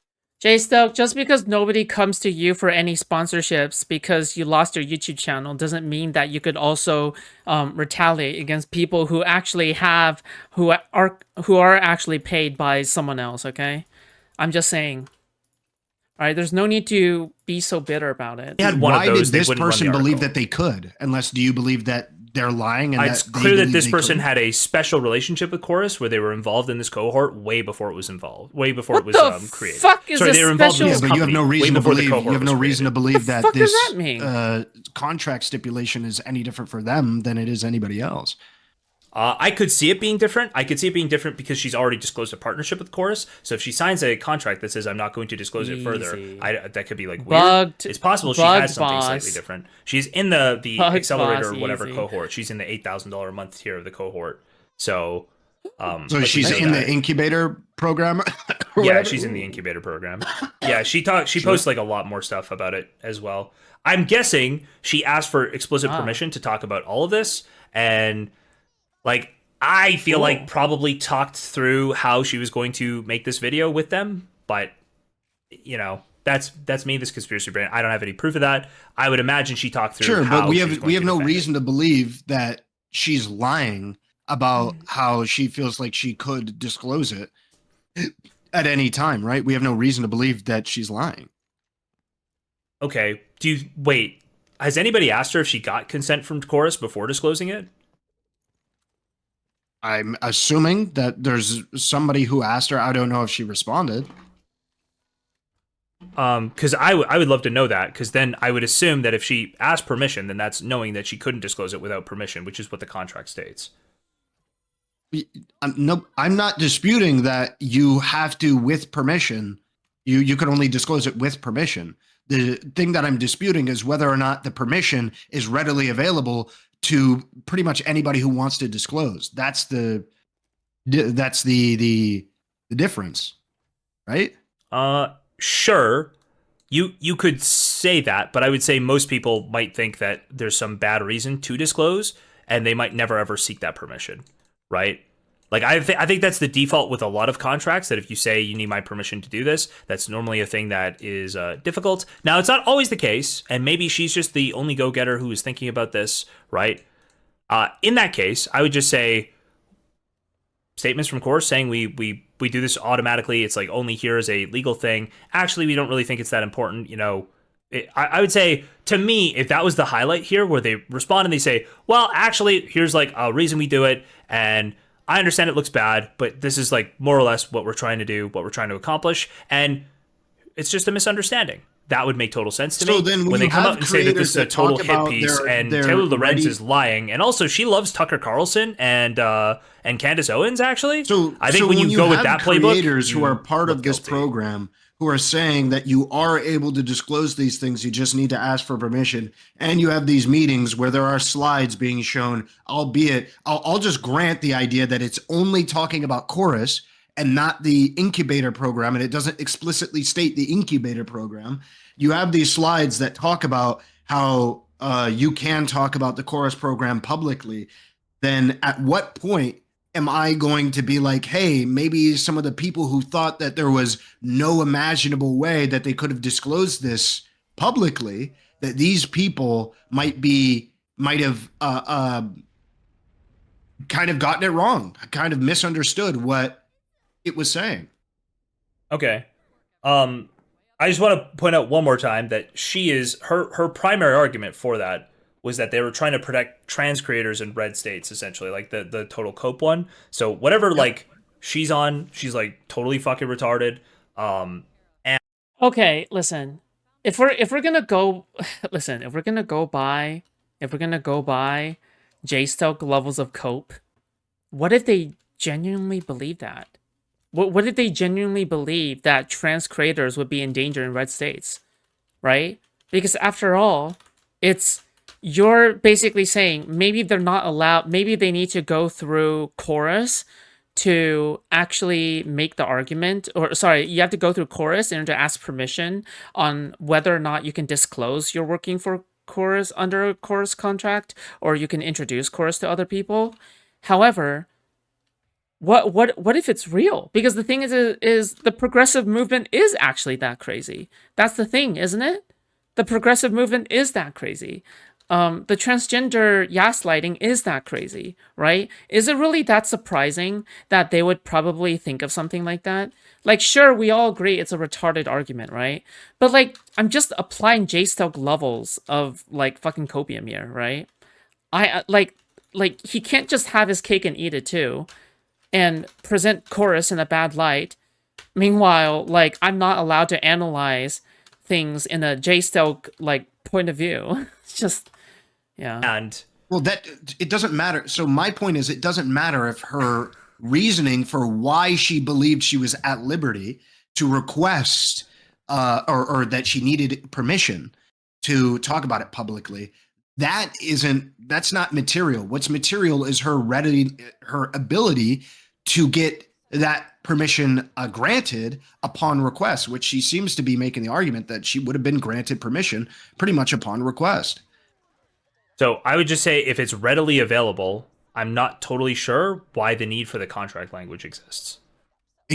Jstlk, just because nobody comes to you for any sponsorships because you lost your YouTube channel doesn't mean that you could also retaliate against people who actually have who are actually paid by someone else. Okay, I'm just saying. All right, there's no need to be so bitter about it. Why did this person believe that they could? Unless, do you believe that they're lying? And it's clear that this person had a special relationship with Chorus, where they were involved in this cohort way before it was involved, way before it was created. Fuck is Sorry, they were involved in this but you have no reason to believe. You have no reason to believe that this does that mean? Contract stipulation is any different for them than it is anybody else. I could see it being different. I could see it being different because she's already disclosed a partnership with Chorus. So if she signs a contract that says I'm not going to disclose it further, that could be like weird. It's possible she has something slightly different. She's in the accelerator or whatever cohort. She's in the $8,000 a month tier of the cohort. So so she's in the incubator program. Yeah, she's in the incubator program. Yeah, she posts like a lot more stuff about it as well. I'm guessing she asked for explicit permission to talk about all of this, and like, I feel like probably talked through how she was going to make this video with them, but you know, that's me, this conspiracy brain. I don't have any proof of that. I would imagine she talked through. Sure, how but we have no reason to believe that she's lying about how she feels like she could disclose it at any time, right? We have no reason to believe that she's lying. Okay. Wait, has anybody asked her if she got consent from Chorus before disclosing it? I'm assuming that there's somebody who asked her. I don't know if she responded. Because I would love to know that, because then I would assume that if she asked permission, then that's knowing that she couldn't disclose it without permission, which is what the contract states. No, I'm not disputing that you have to with permission. You can only disclose it with permission. The thing that I'm disputing is whether or not the permission is readily available to pretty much anybody who wants to disclose. That's the difference, right? Sure. You could say that, but I would say most people might think that there's some bad reason to disclose, and they might never ever seek that permission, right? Like, I think that's the default with a lot of contracts, that if you say you need my permission to do this, that's normally a thing that is difficult. Now, it's not always the case, and maybe she's just the only go-getter who is thinking about this, right? In that case, I would just say statements from Chorus saying we do this automatically. It's like only here as a legal thing. Actually, we don't really think it's that important. You know, I would say, to me, if that was the highlight here, where they respond and they say, well, actually, here's like a reason we do it, and I understand it looks bad, but this is like more or less what we're trying to do, what we're trying to accomplish, and it's just a misunderstanding. That would make total sense to me. Then when they come out and say that this is a total hit piece, and Taylor Lorenz is lying, and also she loves Tucker Carlson and Candace Owens. Actually, I think when you go with that playbook, creators who are part of this program who are saying that you are able to disclose these things, you just need to ask for permission, and you have these meetings where there are slides being shown, albeit I'll just grant the idea that it's only talking about Chorus and not the incubator program, and it doesn't explicitly state the incubator program. You have these slides that talk about how you can talk about the Chorus program publicly. Then at what point am I going to be like, hey, maybe some of the people who thought that there was no imaginable way that they could have disclosed this publicly, that these people might have kind of gotten it wrong, kind of misunderstood what it was saying. Okay. I just want to point out one more time that her primary argument for that was that they were trying to protect trans creators in red states, essentially, like the total cope one. So whatever, like, she's on, she's like totally fucking retarded. Okay, listen. if we're gonna go, listen, if we're gonna go by Jstlk levels of cope, what if they genuinely believe that? What if they genuinely believe that trans creators would be in danger in red states, right? Because after all, you're basically saying maybe they're not allowed, maybe they need to go through chorus to actually make the argument, or sorry, you have to go through chorus in order to ask permission on whether or not you can disclose you're working for chorus under a chorus contract, or you can introduce chorus to other people. However, what if it's real? Because the thing is the progressive movement is actually that crazy. That's the thing, isn't it? The progressive movement is that crazy. The transgender gaslighting is that crazy, right? Is it really that surprising that they would probably think of something like that? Like, sure, we all agree it's a retarded argument, right? But like, I'm just applying Jstlk levels of like fucking copium here, right? I like he can't just have his cake and eat it too, and present chorus in a bad light. Meanwhile, like, I'm not allowed to analyze things in a Jstlk like point of view. It's just, yeah. And well, that it doesn't matter. So my point is, it doesn't matter if her reasoning for why she believed she was at liberty to request or that she needed permission to talk about it publicly. That's not material. What's material is her ability to get that permission granted upon request, which she seems to be making the argument that she would have been granted permission pretty much upon request. So I would just say if it's readily available, I'm not totally sure why the need for the contract language exists.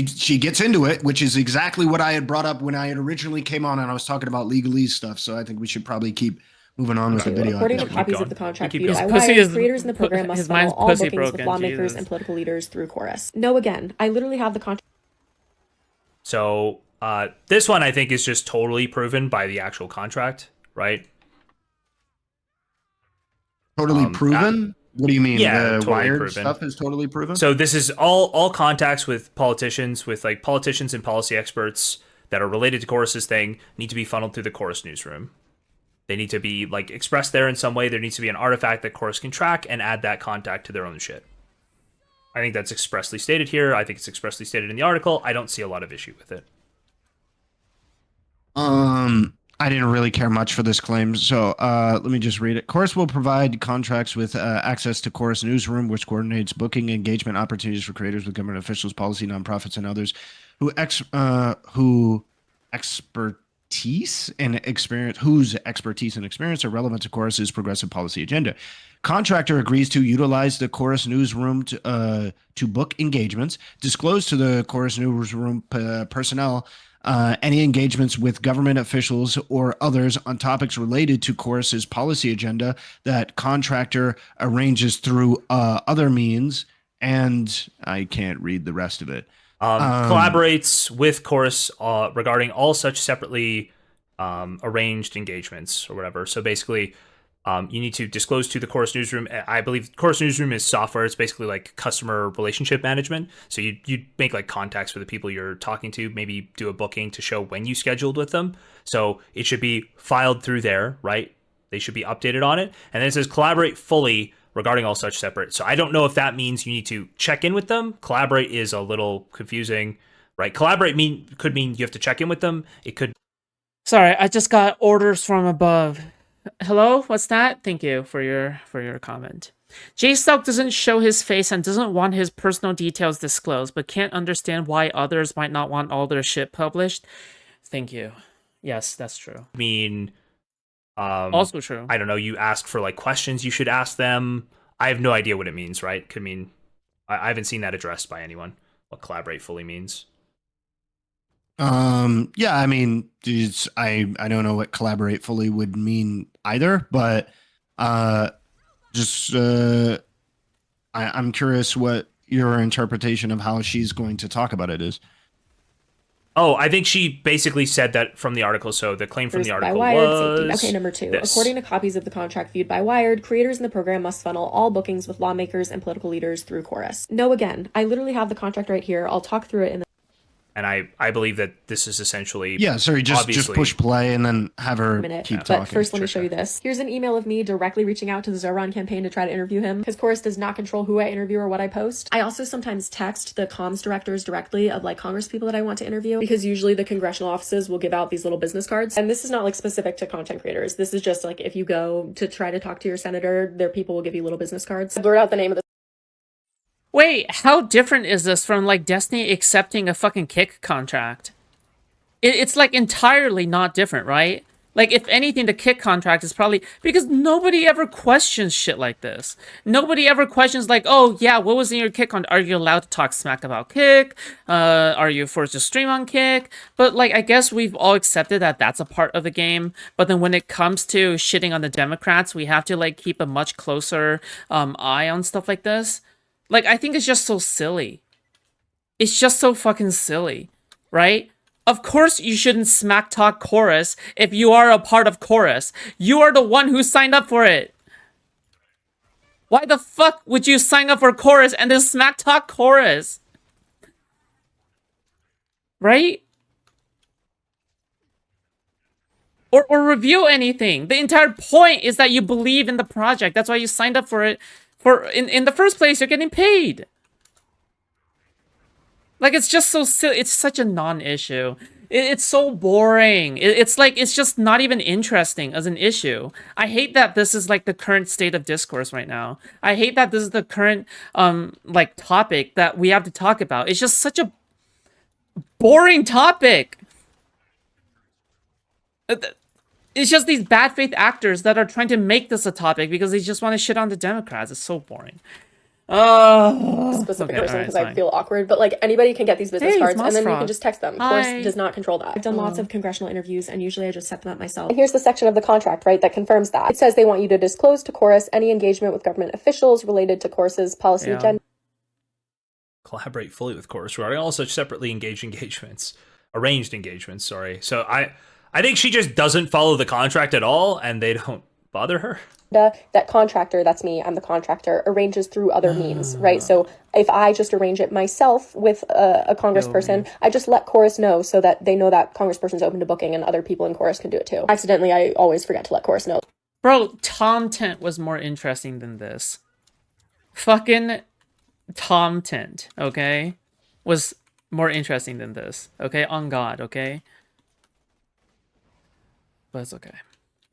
She gets into it, which is exactly what I had brought up when I had originally came on and I was talking about legalese stuff. So I think we should probably keep moving on with the video. According to copies of the contract Keep viewed going. by Wired, creators in the program must funnel all bookings broken, with lawmakers Jesus. and political leaders through chorus. No, again, I literally have the contract. So this one I think is just totally proven by the actual contract, right? Totally proven? What do you mean? Yeah, The totally Wired proven. stuff is totally proven? So this is all contacts with politicians, with like politicians and policy experts that are related to Chorus's thing need to be funneled through the Chorus newsroom. They need to be like expressed there in some way. There needs to be an artifact that Chorus can track and add that contact to their own shit. I think that's expressly stated here. I think it's expressly stated in the article. I don't see a lot of issue with it. I didn't really care much for this claim, so let me just read it. Chorus will provide contracts with access to Chorus Newsroom, which coordinates booking engagement opportunities for creators with government officials, policy, nonprofits, and others whose expertise and experience are relevant to Chorus's progressive policy agenda. Contractor agrees to utilize the Chorus Newsroom to book engagements, disclose to the Chorus Newsroom personnel any engagements with government officials or others on topics related to Chorus's policy agenda that contractor arranges through other means, and I can't read the rest of it. Collaborates with Chorus regarding all such separately arranged engagements or whatever. So basically, you need to disclose to the Chorus Newsroom. I believe Chorus Newsroom is software. It's basically like customer relationship management. So you make like contacts for the people you're talking to, maybe do a booking to show when you scheduled with them. So it should be filed through there, right? They should be updated on it. And then it says collaborate fully regarding all such separate. So I don't know if that means you need to check in with them. Collaborate is a little confusing, right? Collaborate could mean you have to check in with them. It could. Sorry, I just got orders from above. Hello, what's that? Thank you for your comment. Jstlk doesn't show his face and doesn't want his personal details disclosed, but can't understand why others might not want all their shit published. Thank you. Yes, that's true. I mean, also true. I don't know. You ask for like questions you should ask them. I have no idea what it means, right? Could mean I haven't seen that addressed by anyone. What collaborate fully means. Yeah, I mean, I don't know what collaborate fully would mean either, but I'm curious what your interpretation of how she's going to talk about it is. Oh, I think she basically said that from the article. So the claim from the article was... safety. Okay, number 2. This. According to copies of the contract viewed by Wired, creators in the program must funnel all bookings with lawmakers and political leaders through Chorus. No, again, I literally have the contract right here. I'll talk through it in the... And I believe that this is essentially sorry, just push play and then have her keep talking. But first, let me show you this. Here's an email of me directly reaching out to the Zoran campaign to try to interview him, because Chorus does not control who I interview or what I post. I also sometimes text the comms directors directly of like Congress people that I want to interview, because usually the congressional offices will give out these little business cards. And this is not like specific to content creators. This is just like if you go to try to talk to your senator, their people will give you little business cards. I blurred out the name of the Wait, how different is this from, like, Destiny accepting a fucking kick contract? It's, like, entirely not different, right? Like, if anything, the kick contract is probably... Because nobody ever questions shit like this. Nobody ever questions, like, oh, yeah, what was in your kick contract? Are you allowed to talk smack about kick? Are you forced to stream on kick? But, like, I guess we've all accepted that that's a part of the game. But then when it comes to shitting on the Democrats, we have to, like, keep a much closer eye on stuff like this. Like, I think it's just so silly. It's just so fucking silly, right? Of course you shouldn't smack talk Chorus if you are a part of Chorus. You are the one who signed up for it. Why the fuck would you sign up for Chorus and then smack talk Chorus? Right? Or review anything. The entire point is that you believe in the project. That's why you signed up for it. In the first place, you're getting paid. Like, it's just so silly. It's such a non-issue. It's so boring. It's like, it's just not even interesting as an issue. I hate that this is, like, the current state of discourse right now. I hate that this is the current, like, topic that we have to talk about. It's just such a boring topic. It's just these bad faith actors that are trying to make this a topic because they just want to shit on the Democrats. It's so boring. Specific person because I feel awkward, but like anybody can get these business cards and then you can just text them. Chorus does not control that. I've done lots of congressional interviews and usually I just set them up myself. And here's the section of the contract, right, that confirms that. It says they want you to disclose to Chorus any engagement with government officials related to Chorus's policy agenda. Collaborate fully with Chorus regarding all such separately arranged engagements, sorry. So I think she just doesn't follow the contract at all, and they don't bother her. That contractor, that's me, I'm the contractor, arranges through other means, right? So if I just arrange it myself with a congressperson, I just let Chorus know so that they know that congressperson's open to booking and other people in Chorus can do it too. Accidentally, I always forget to let Chorus know. Bro, Tom Tent was more interesting than this. Fucking Tom Tent, okay? Was more interesting than this, okay? On God, okay? But it's okay.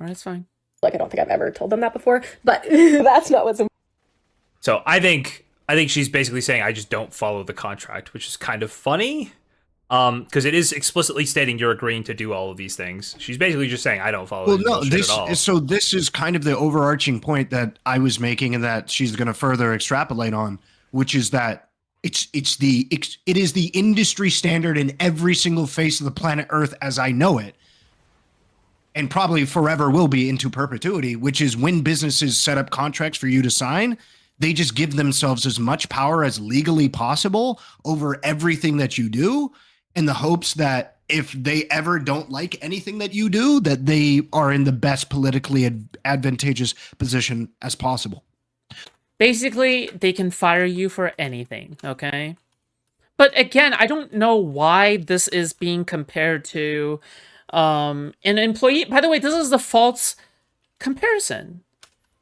All right, it's fine. Like, I don't think I've ever told them that before, but that's not what's important. So I think she's basically saying I just don't follow the contract, which is kind of funny, because it is explicitly stating you're agreeing to do all of these things. She's basically just saying I don't follow. At all. So this is kind of the overarching point that I was making, and that she's going to further extrapolate on, which is that it is the industry standard in every single face of the planet Earth as I know it. And probably forever will be into perpetuity, which is when businesses set up contracts for you to sign, they just give themselves as much power as legally possible over everything that you do, in the hopes that if they ever don't like anything that you do, that they are in the best politically advantageous position as possible. Basically, they can fire you for anything, okay? But again, I don't know why this is being compared to an employee. By the way, this is the false comparison.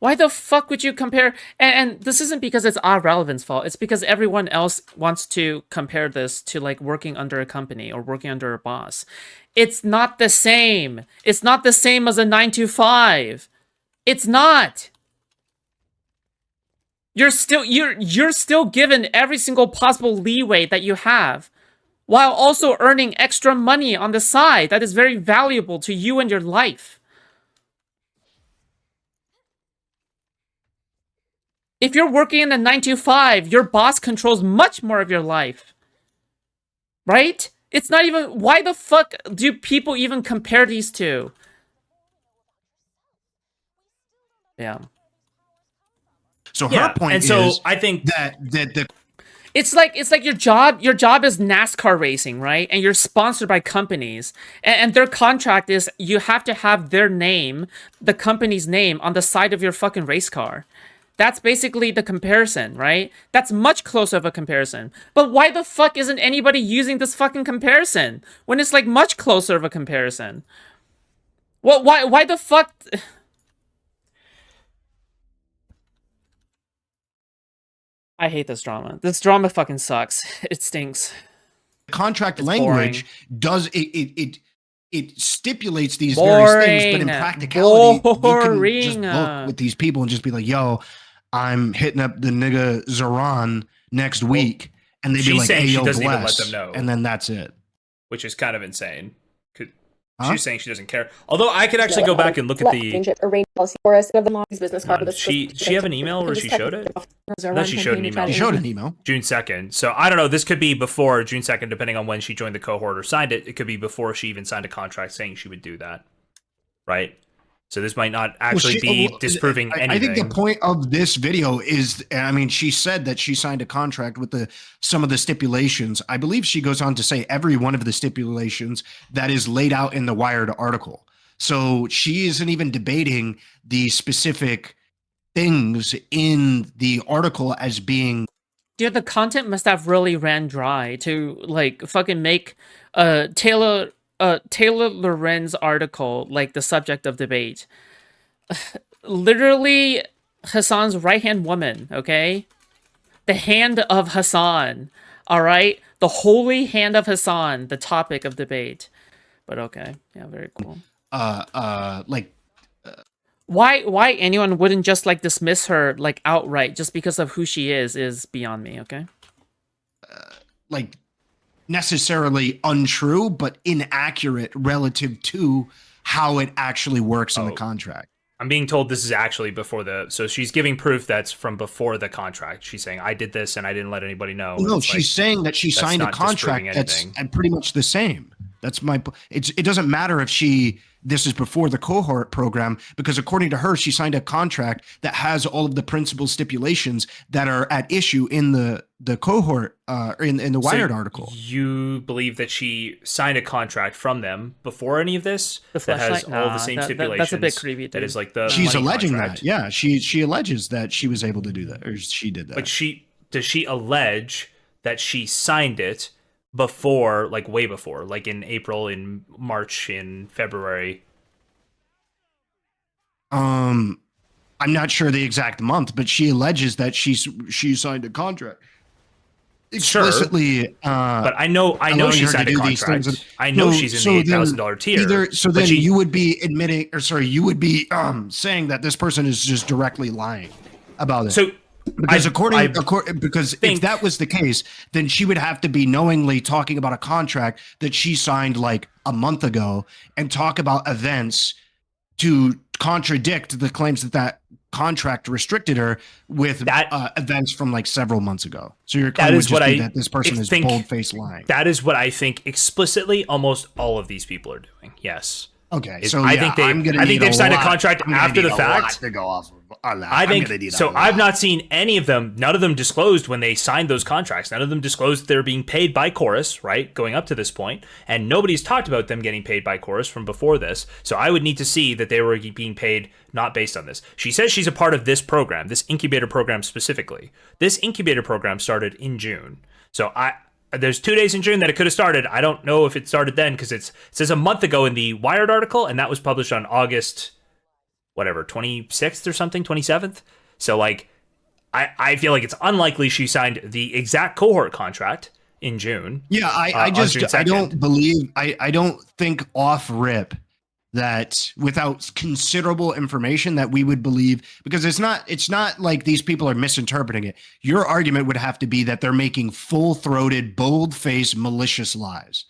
Why the fuck would you compare? And this isn't because it's Ahrelevant's fault. It's because everyone else wants to compare this to like working under a company or working under a boss. It's not the same. It's not the same as a 9-to-5. It's not. You're still given every single possible leeway that you have, while also earning extra money on the side that is very valuable to you and your life. If you're working in a 9-to-5, your boss controls much more of your life. Right? It's not even... Why the fuck do people even compare these two? Yeah. So her point is, I think that the... It's like your job is NASCAR racing, right? And you're sponsored by companies, and their contract is you have to have their name, the company's name, on the side of your fucking race car. That's basically the comparison, right? That's much closer of a comparison. But why the fuck isn't anybody using this fucking comparison when it's like much closer of a comparison? Well, why the fuck? I hate this drama. This drama fucking sucks. It stinks. Contract It's language does it stipulates these various things, but in practicality, you can just book with these people and just be like, "Yo, I'm hitting up the nigga Zoran next week," and they'd be like, "Hey, yo, doesn't even let bless," them know, and then that's it. which is kind of insane. She's saying she doesn't care. Although I could actually go back and look at the. She have an email where she showed it? No, she showed an email. She showed an email. June 2nd. So I don't know. This could be before June 2nd, depending on when she joined the cohort or signed it. It could be before she even signed a contract saying she would do that. Right? So this might not actually be disproving anything. I think the point of this video is, I mean, she said that she signed a contract with some of the stipulations. I believe she goes on to say every one of the stipulations that is laid out in the Wired article. So she isn't even debating the specific things in the article as being. Dude, the content must have really ran dry to like fucking make Taylor Loren's article like the subject of debate. Literally Hasan's right-hand woman, okay? The hand of Hasan, all right? The holy hand of Hasan, the topic of debate. But okay, yeah, very cool. Why anyone wouldn't just like dismiss her like outright just because of who she is beyond me, okay? Like necessarily untrue, but inaccurate relative to how it actually works in the contract. I'm being told this is actually before so she's giving proof that's from before the contract. She's saying, I did this and I didn't let anybody know. No, she's saying that she signed a contract that's pretty much the same. That's it doesn't matter if this is before the cohort program, because according to her, she signed a contract that has all of the principal stipulations that are at issue in the cohort in the Wired article. You believe that she signed a contract from them before any of this that has all the same stipulations? That's a bit creepy. Dude. That is like the she's alleging contract. that. Yeah, she alleges that she was able to do that, or she did that. But does she allege that she signed it before, like way before, like in April, in March, in February? I'm not sure the exact month, but she alleges that she signed a contract explicitly. Sure. But I know she signed a contract. I know she's in the $8,000 tier. Then you would be admitting, or sorry, you would be saying that this person is just directly lying about it. So. Because if that was the case, then she would have to be knowingly talking about a contract that she signed like a month ago and talk about events to contradict the claims that contract restricted her with events from like several months ago. So your claim would just be that this person is bold-faced lying. That is what I think explicitly almost all of these people are doing. Yes. Okay, so I think they've signed a contract after the fact. To go off on that. I think so. I've not seen any of them. None of them disclosed when they signed those contracts. None of them disclosed they're being paid by Chorus, right? Going up to this point, and nobody's talked about them getting paid by Chorus from before this. So I would need to see that they were being paid not based on this. She says she's a part of this program, this incubator program specifically. This incubator program started in June. So there's 2 days in June that it could have started. I don't know if it started then because it says a month ago in the Wired article, and that was published on August, whatever, 26th or something, 27th. So like, I feel like it's unlikely she signed the exact cohort contract in June. Yeah, I don't think off rip that without considerable information that we would believe, because it's not like these people are misinterpreting it. Your argument would have to be that they're making full-throated, bold-faced, malicious lies.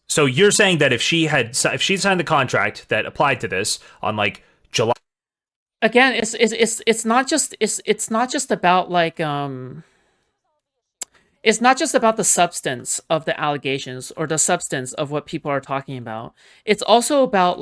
So you're saying that if she signed the contract that applied to this on like July, again, it's not just about like it's not just about the substance of the allegations or the substance of what people are talking about. It's also about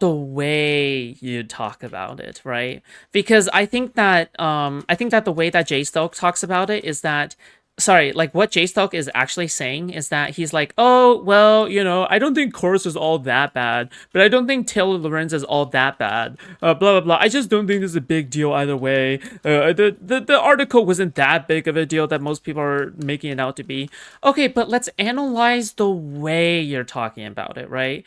the way you talk about it, right? Because I think that the way that Jstlk talks about it is that sorry, like what Jstlk is actually saying is that he's like, oh, well, you know, I don't think Chorus is all that bad, but I don't think Taylor Lorenz is all that bad. Blah, blah, blah. I just don't think this is a big deal either way. The article wasn't that big of a deal that most people are making it out to be. Okay, but let's analyze the way you're talking about it, right?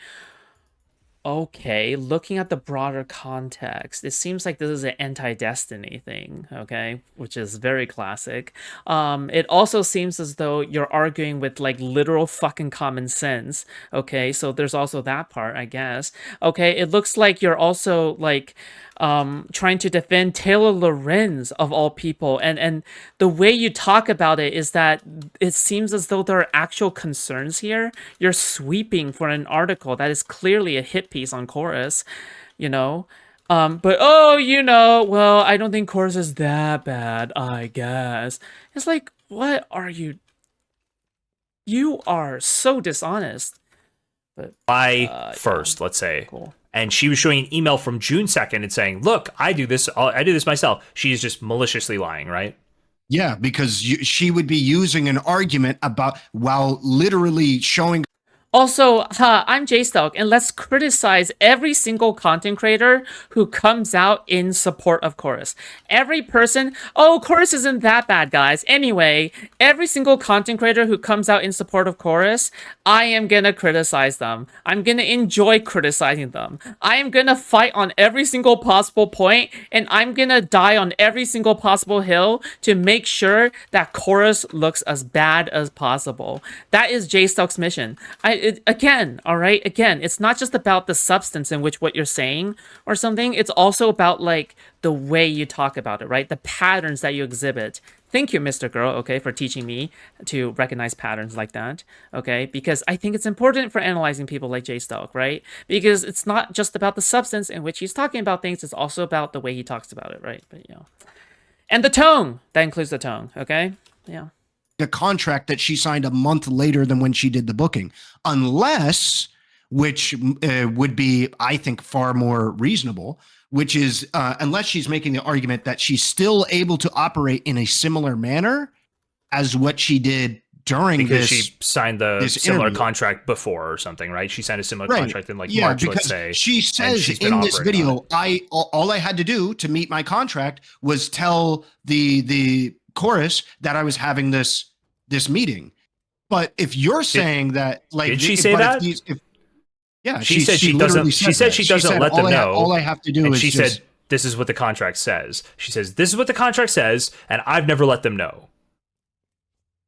Okay, looking at the broader context, it seems like this is an anti-Destiny thing, okay, which is very classic. It also seems as though you're arguing with like literal fucking common sense, okay, so there's also that part, I guess. Okay, it looks like you're also like trying to defend Taylor Lorenz of all people, and the way you talk about it is that it seems as though there are actual concerns here. You're sweeping for an article that is clearly a hit piece on Chorus, you know. But oh, you know, well, I don't think Chorus is that bad, I guess. It's like, what are you? You are so dishonest. But first, let's say. Cool. And she was showing an email from June 2nd and saying, look, I do this myself. She's just maliciously lying, right? Yeah, because she would be using an argument about while literally showing. Also, I'm Jstlk, and let's criticize every single content creator who comes out in support of Chorus. Every person, oh, Chorus isn't that bad, guys. Anyway, every single content creator who comes out in support of Chorus, I am gonna criticize them. I'm gonna enjoy criticizing them. I am gonna fight on every single possible point, and I'm gonna die on every single possible hill to make sure that Chorus looks as bad as possible. That is Jstlk's mission. Again, all right, again, it's not just about the substance in which what you're saying or something. It's also about like the way you talk about it, right? The patterns that you exhibit. Thank you, Mr. Girl, okay, for teaching me to recognize patterns like that, okay? Because I think it's important for analyzing people like Jstlk, right? Because it's not just about the substance in which he's talking about things, it's also about the way he talks about it, right? But, you know. And the tone, that includes the tone, okay? Yeah. A contract that she signed a month later than when she did the booking, unless, which would be, I think, far more reasonable, which is unless she's making the argument that she's still able to operate in a similar manner as what she did during because this. She signed the similar contract before or something, right? She signed a similar contract in like March, let's say. She says in this video, all I had to do to meet my contract was tell the Chorus that I was having this meeting. But if you're saying that, like, did she say that? Yeah, she said she doesn't. She said she doesn't let them know. All I have to do is she said this is what the contract says. She says this is what the contract says, and I've never let them know.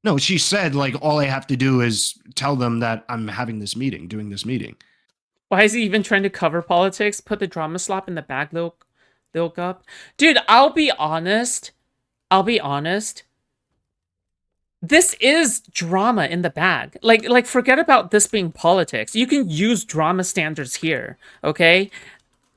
No, she said like all I have to do is tell them that I'm having this meeting, doing this meeting. Why is he even trying to cover politics? Put the drama slop in the bag, Lolcow. Dude, I'll be honest. This is drama in the bag. Like forget about this being politics. You can use drama standards here, okay?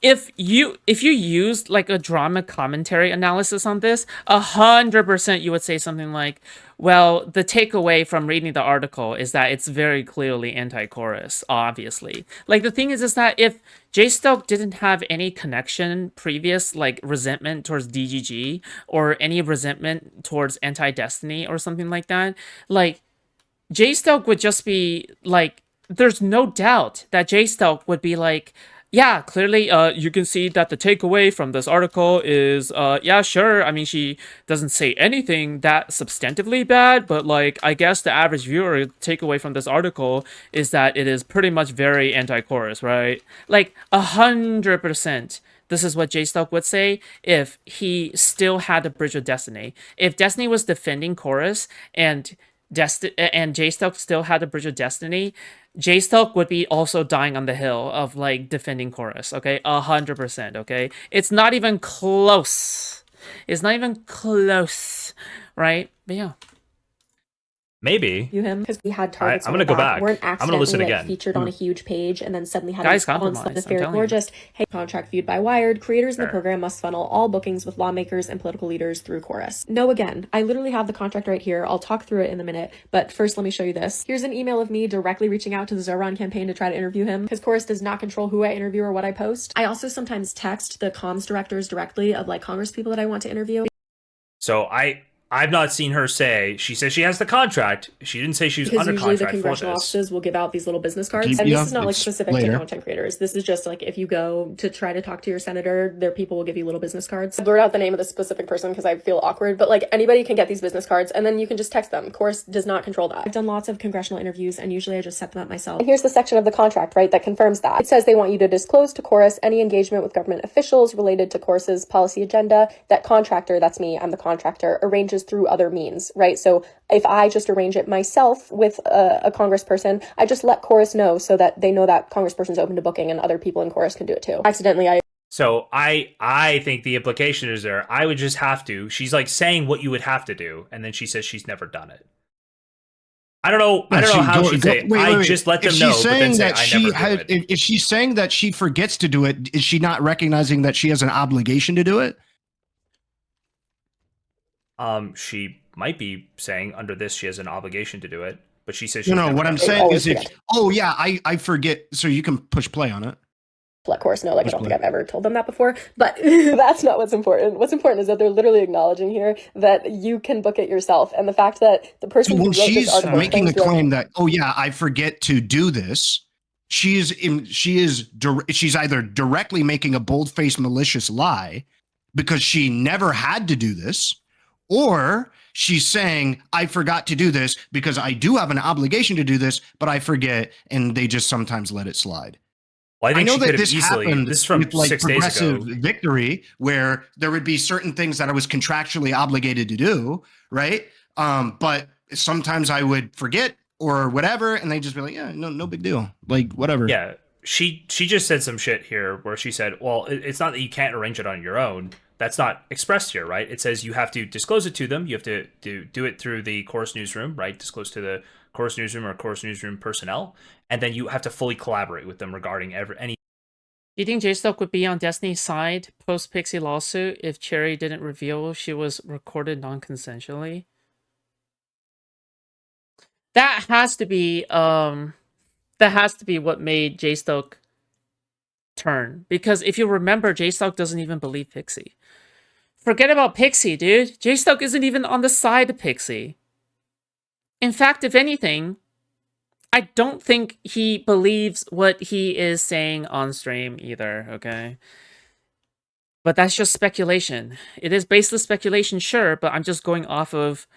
If you used like a drama commentary analysis on this, 100% you would say something like, well, the takeaway from reading the article is that it's very clearly anti-Chorus, obviously. Like the thing is that if Jstlk didn't have any connection, previous like resentment towards DGG or any resentment towards anti-Destiny or something like that, like Jstlk would just be like, there's no doubt that Jstlk would be like, yeah, clearly, you can see that the takeaway from this article is, yeah, sure. I mean, she doesn't say anything that substantively bad, but like, I guess the average viewer takeaway from this article is that it is pretty much very anti-Chorus, right? Like 100%. This is what Jstlk would say if he still had a Bridge of Destiny. If Destiny was defending Chorus and Jstlk still had a Bridge of Destiny, Jstlk would be also dying on the hill of like defending Chorus, okay? 100%, okay? It's not even close. It's not even close, right? But yeah. Maybe. Him because we had targets. I'm gonna go back. Weren't I'm gonna listen again. Featured on a huge page and then suddenly had Guys, a response compromise, nefarious or just hey, contract viewed by Wired. Creators in the program must funnel all bookings with lawmakers and political leaders through Chorus. No, again, I literally have the contract right here. I'll talk through it in a minute, but first let me show you this. Here's an email of me directly reaching out to the Zoran campaign to try to interview him because Chorus does not control who I interview or what I post. I also sometimes text the comms directors directly of like Congress people that I want to interview. So I I've not seen her say. She says she has the contract. She didn't say she was because under usually the contract for congressional this. offices will give out these little business cards, and this is not like specific to content creators. This is just like if you go to try to talk to your senator, their people will give you little business cards. I blurred out the name of the specific person because I feel awkward, but like anybody can get these business cards, and then you can just text them. Chorus does not control that. I've done lots of congressional interviews, and usually I just set them up myself. And here's the section of the contract, right, that confirms that. It says they want you to disclose to Chorus any engagement with government officials related to Chorus's policy agenda that contractor, that's me, I'm the contractor, arranges through other means, right? So if I just arrange it myself with a congressperson, I just let Chorus know so that they know that congressperson's open to booking and other people in Chorus can do it too. Accidentally, So I think the implication is there. I would just have to. She's like saying what you would have to do, and then she says she's never done it. I don't know. I don't know how she'd say. I just let them know, but then say I never do it. If she's saying that she forgets to do it, is she not recognizing that she has an obligation to do it? She might be saying under this she has an obligation to do it, but she says no. What I'm saying is, I forget. So you can push play on it. Let Chorus know, like I don't think I've ever told them that before, but that's not what's important. What's important is that they're literally acknowledging here that you can book it yourself, and the fact that the person who wrote this article making a claim that I forget to do this. She's either directly making a bold-faced malicious lie because she never had to do this, or she's saying I forgot to do this because I do have an obligation to do this, but I forget, and they just sometimes let it slide. Well, I know that this happened. This is from with, like, 6 days ago. Victory, where there would be certain things that I was contractually obligated to do, right? But sometimes I would forget or whatever, and they just be like, "Yeah, no big deal, like whatever." Yeah, she just said some shit here where she said, "Well, it's not that you can't arrange it on your own. That's not expressed here, right? It says you have to disclose it to them. You have to do it through the Chorus newsroom, right? Disclose to the Chorus newsroom or Chorus newsroom personnel, and then you have to fully collaborate with them regarding any." Do you think Jstlk would be on Destiny's side post-Pixie lawsuit if Cherry didn't reveal she was recorded non-consensually? That has to be what made Jstlk turn. Because if you remember, Jstlk doesn't even believe Pixie. Forget about Pixie, dude. Jstlk isn't even on the side of Pixie. In fact, if anything, I don't think he believes what he is saying on stream either, okay? But that's just speculation. It is baseless speculation, sure, but I'm just going off of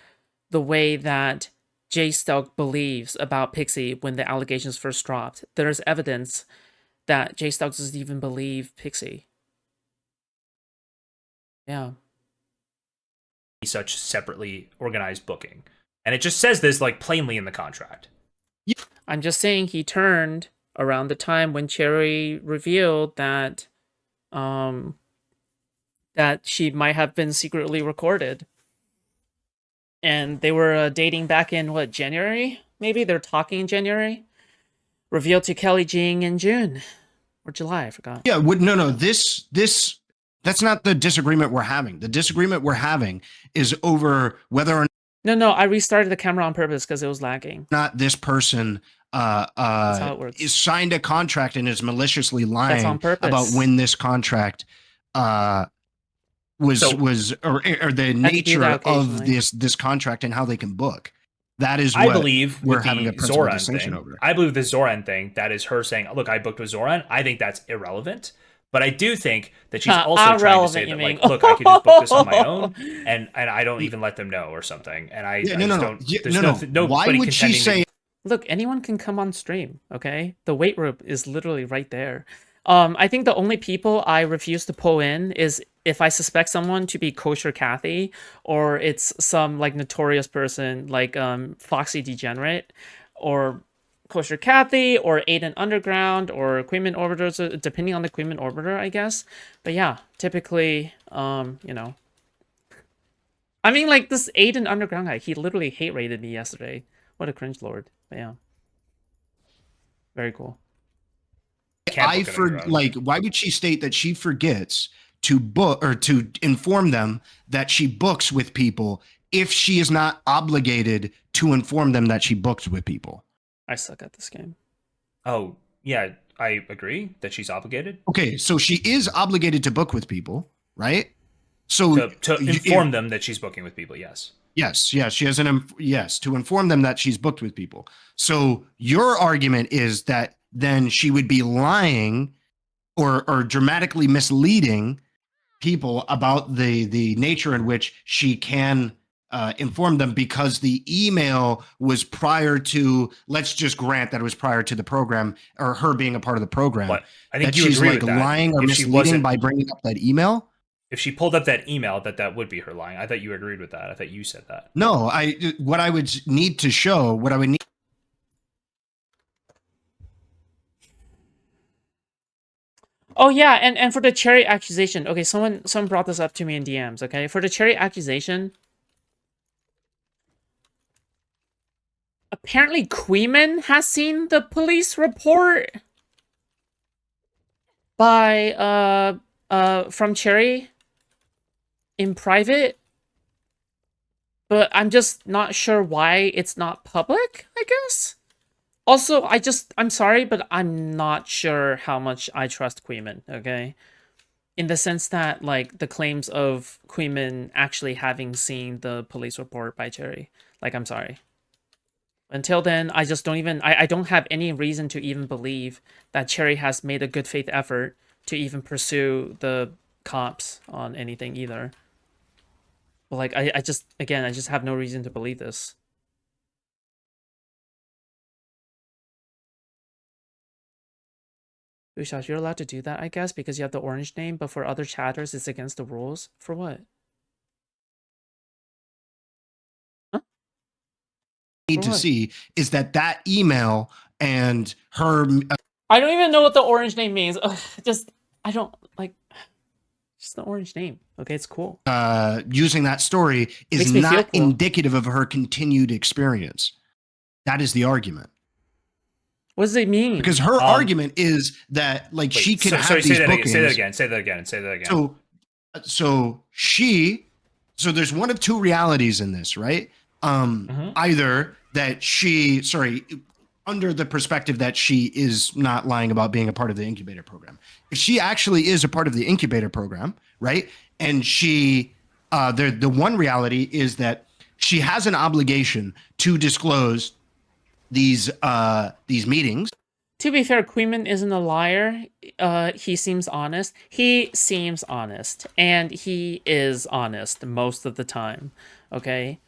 the way that Jstlk believes about Pixie when the allegations first dropped. There's evidence that Jstlk doesn't even believe Pixie. Yeah. Such separately organized booking. And it just says this like plainly in the contract. I'm just saying he turned around the time when Cherry revealed that that she might have been secretly recorded. And they were dating back in, what, January? Maybe they're talking in January? Revealed to Kelly Jing in June. Or July, I forgot. Yeah, no, this that's not the disagreement we're having. The disagreement we're having is over whether or No, I restarted the camera on purpose because it was lagging. not this person That's how it works. is signed a contract and is maliciously lying on purpose. about when this contract was or the nature of this contract and how they can book. That is what I believe we're with having the a principal Zoran distinction thing. over. I believe the Zoran thing, that is her saying, look, I booked with Zoran. I think that's irrelevant. But I do think that she's also trying to say that, like, look, I could just book this on my own, and I don't even let them know or something. And I just don't. Why would she say? Look, anyone can come on stream, okay? The wait room is literally right there. I think the only people I refuse to pull in is if I suspect someone to be Kosher Kathy, or it's some like notorious person like Foxy Degenerate, or Kosher Kathy, or Aiden Underground, or Queenman Orbiter, depending on the Queenman Orbiter, I guess. But yeah, typically, you know. I mean, like, this Aiden Underground guy, he literally hate rated me yesterday. What a cringe lord. But yeah. Very cool. Why would she state that she forgets to book or to inform them that she books with people if she is not obligated to inform them that she books with people? I suck at this game. Oh, yeah, I agree that she's obligated. Okay, so she is obligated to book with people, right? So to inform them that she's booking with people, yes. Yes, she has yes, to inform them that she's booked with people. So your argument is that then she would be lying or dramatically misleading people about the nature in which she can inform them, because the email was prior to, let's just grant that it was prior to the program or her being a part of the program. What? I think that you she's agree like with that. lying or If she misleading wasn't- by bringing up that email. If she pulled up that email, that would be her lying. I thought you agreed with that. I thought you said that. No, what I would need to show, what I would need. Oh yeah, and for the cherry accusation, okay, someone brought this up to me in DMs, okay? For the cherry accusation, apparently Queeman has seen the police report by from Cherry in private, but I'm just not sure why it's not public, I guess. Also, I'm sorry, but I'm not sure how much I trust Queeman, okay? In the sense that, like, the claims of Queeman actually having seen the police report by Cherry. Like, I'm sorry. Until then, I just don't even... I don't have any reason to even believe that Cherry has made a good faith effort to even pursue the cops on anything either. But, like, I just have no reason to believe this. Foodshops, you're allowed to do that, I guess, because you have the orange name, but for other chatters, it's against the rules? For what? Huh? Need to see is that email and her. I don't even know what the orange name means. Ugh, I don't like. Just the orange name. Okay, it's cool. Using that story is not cool. Indicative of her continued experience. That is the argument. What does it mean? Because her argument is that, like, she could have these bookings. Say that again. So there's one of two realities in this, right? Either that under the perspective that she is not lying about being a part of the incubator program. If she actually is a part of the incubator program, right? And the one reality is that she has an obligation to disclose these meetings. To be fair, Queeman isn't a liar. He seems honest. He seems honest, and he is honest most of the time. Okay,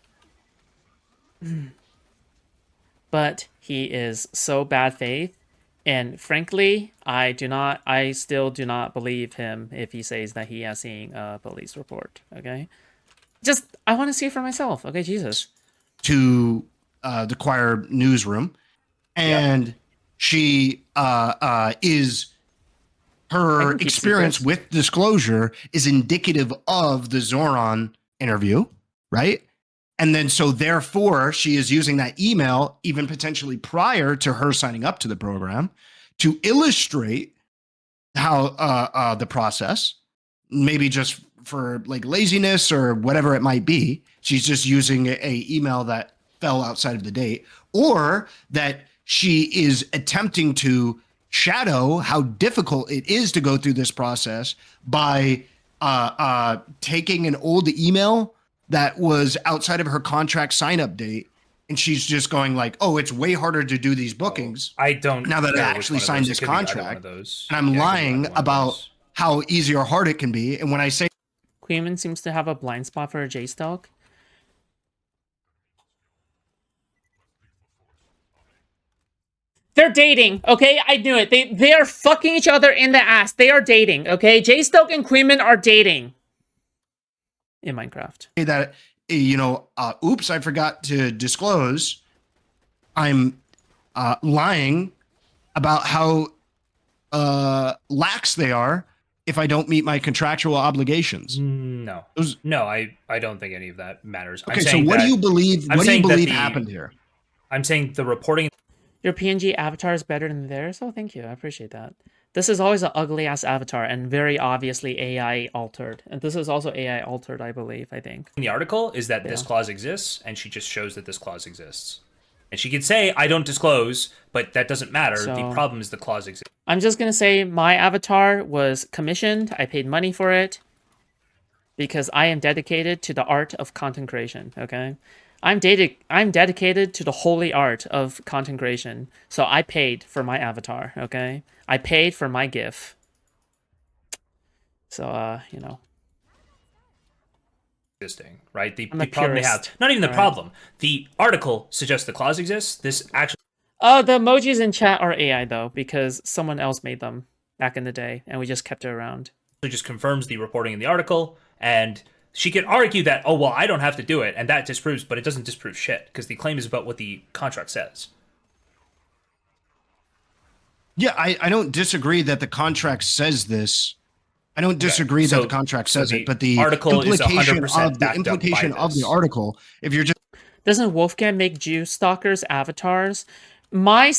but he is so bad faith, and frankly, I still do not believe him if he says that he has seen a police report. Okay, I want to see it for myself. Okay, Jesus. To the choir newsroom, and she is her experience with disclosure is indicative of the Zoran interview, right? And then so therefore she is using that email even potentially prior to her signing up to the program to illustrate how the process, maybe just for like laziness or whatever it might be, she's just using a email that fell outside of the date, or that she is attempting to shadow how difficult it is to go through this process by taking an old email that was outside of her contract sign-up date, and she's just going like, oh, it's way harder to do these bookings. I don't now that I actually signed this contract, and I'm lying about how easy or hard it can be. And when I say Queeman seems to have a blind spot for Jstlk. They're dating, okay? I knew it. They are fucking each other in the ass. They are dating, okay? Jstlk and Queeman are dating in Minecraft. That, oops, I forgot to disclose. I'm lying about how lax they are if I don't meet my contractual obligations. No, I don't think any of that matters. Okay, so what do you believe? What do you believe happened here? I'm saying the reporting. Your PNG avatar is better than theirs? Oh, thank you. I appreciate that. This is always an ugly-ass avatar and very obviously AI altered. And this is also AI altered, I believe, I think. In the article is that this clause exists, and she just shows that this clause exists. And she could say, I don't disclose, but that doesn't matter. So, the problem is the clause exists. I'm just going to say my avatar was commissioned. I paid money for it. because I am dedicated to the art of content creation. Okay, I'm dedicated to the holy art of content creation. So I paid for my avatar. Okay, I paid for my GIF. So you know, existing, right? The I'm a problem they purist. have, not even the All right. problem. The article suggests the clause exists. This actually The emojis in chat are AI though, because someone else made them back in the day, and we just kept it around. just confirms the reporting in the article, and she could argue that, oh, well, I don't have to do it, and that disproves, but it doesn't disprove shit, because the claim is about what the contract says. Yeah, I don't disagree that the contract says this. I don't disagree that the contract says it, but the article implication is 100% of the implication of the article, if you're just Doesn't Wolfgang make Jew stalkers avatars? My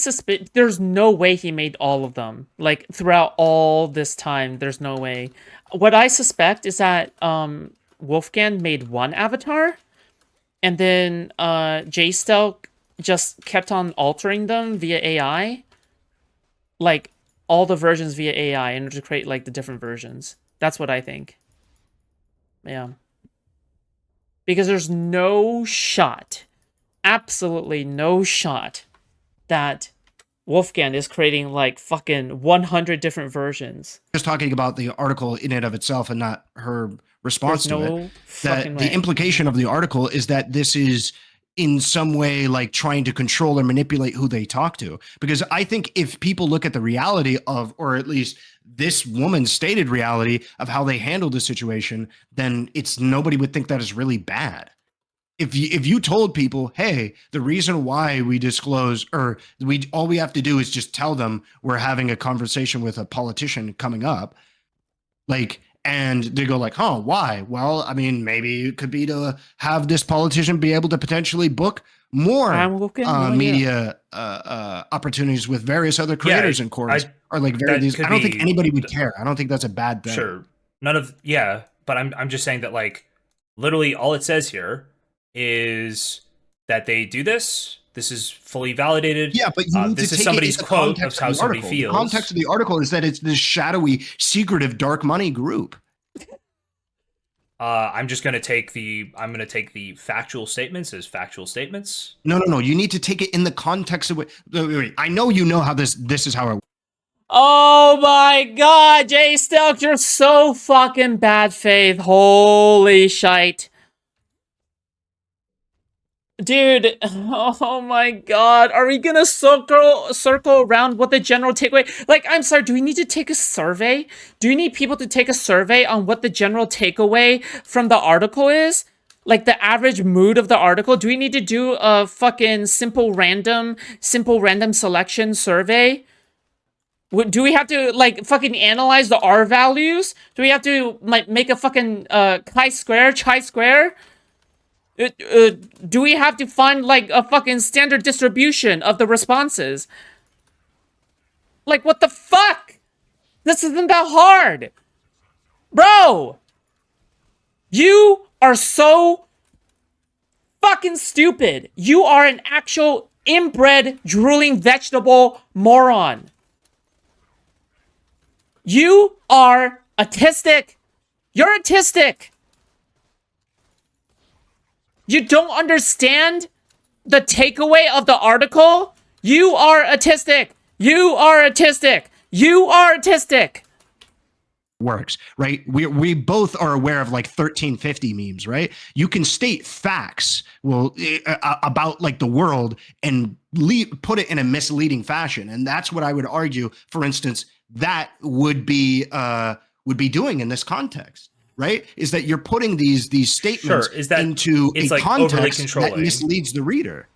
there's no way he made all of them. Like throughout all this time, there's no way. What I suspect is that Wolfgang made one avatar, and then Jstlk just kept on altering them via AI, like all the versions via AI, in order to create like the different versions. That's what I think. Yeah. Because there's no shot, absolutely no shot, that Wolfgang is creating like fucking 100 different versions. just talking about the article in and of itself and not her response There's to no it. fucking That the way. implication of the article is that this is in some way like trying to control or manipulate who they talk to. Because I think if people look at the reality of, or at least this woman's stated reality of how they handled the situation, then it's nobody would think that is really bad. If you told people, hey, the reason why we disclose, or all we have to do is just tell them we're having a conversation with a politician coming up, like, and they go like, huh, why? Well, I mean, maybe it could be to have this politician be able to potentially book more media opportunities with various other creators and cores, or like I don't think anybody would care. I don't think that's a bad thing. Sure, but I'm just saying that like literally all it says here is that they do this. This is fully validated. Yeah, but you need this to is take somebody's it in the quote of context how the somebody article. feels. The context of the article is that it's this shadowy, secretive, dark money group. I'm gonna take the factual statements as factual statements. No. You need to take it in the context of what. Wait. I know you know how this is how it. Oh my god, Jstlk, you're so fucking bad faith. Holy shite. Dude, oh my god, are we gonna circle around what the general takeaway? Like, I'm sorry, do we need to take a survey? Do we need people to take a survey on what the general takeaway from the article is? Like, the average mood of the article? Do we need to do a fucking simple random selection survey? Do we have to, like, fucking analyze the R values? Do we have to, like, make a fucking chi-square? Do we have to find, like, a fucking standard distribution of the responses? Like, what the fuck? This isn't that hard. Bro! You are so fucking stupid. You are an actual inbred, drooling vegetable moron. You are autistic. You're autistic. You don't understand the takeaway of the article? You are autistic. You are autistic. You are autistic. Works, right? We both are aware of like 1350 memes, right? You can state facts about like the world and put it in a misleading fashion. And that's what I would argue, for instance, that would be doing in this context. Right? Is that you're putting these statements into a like context that misleads the reader.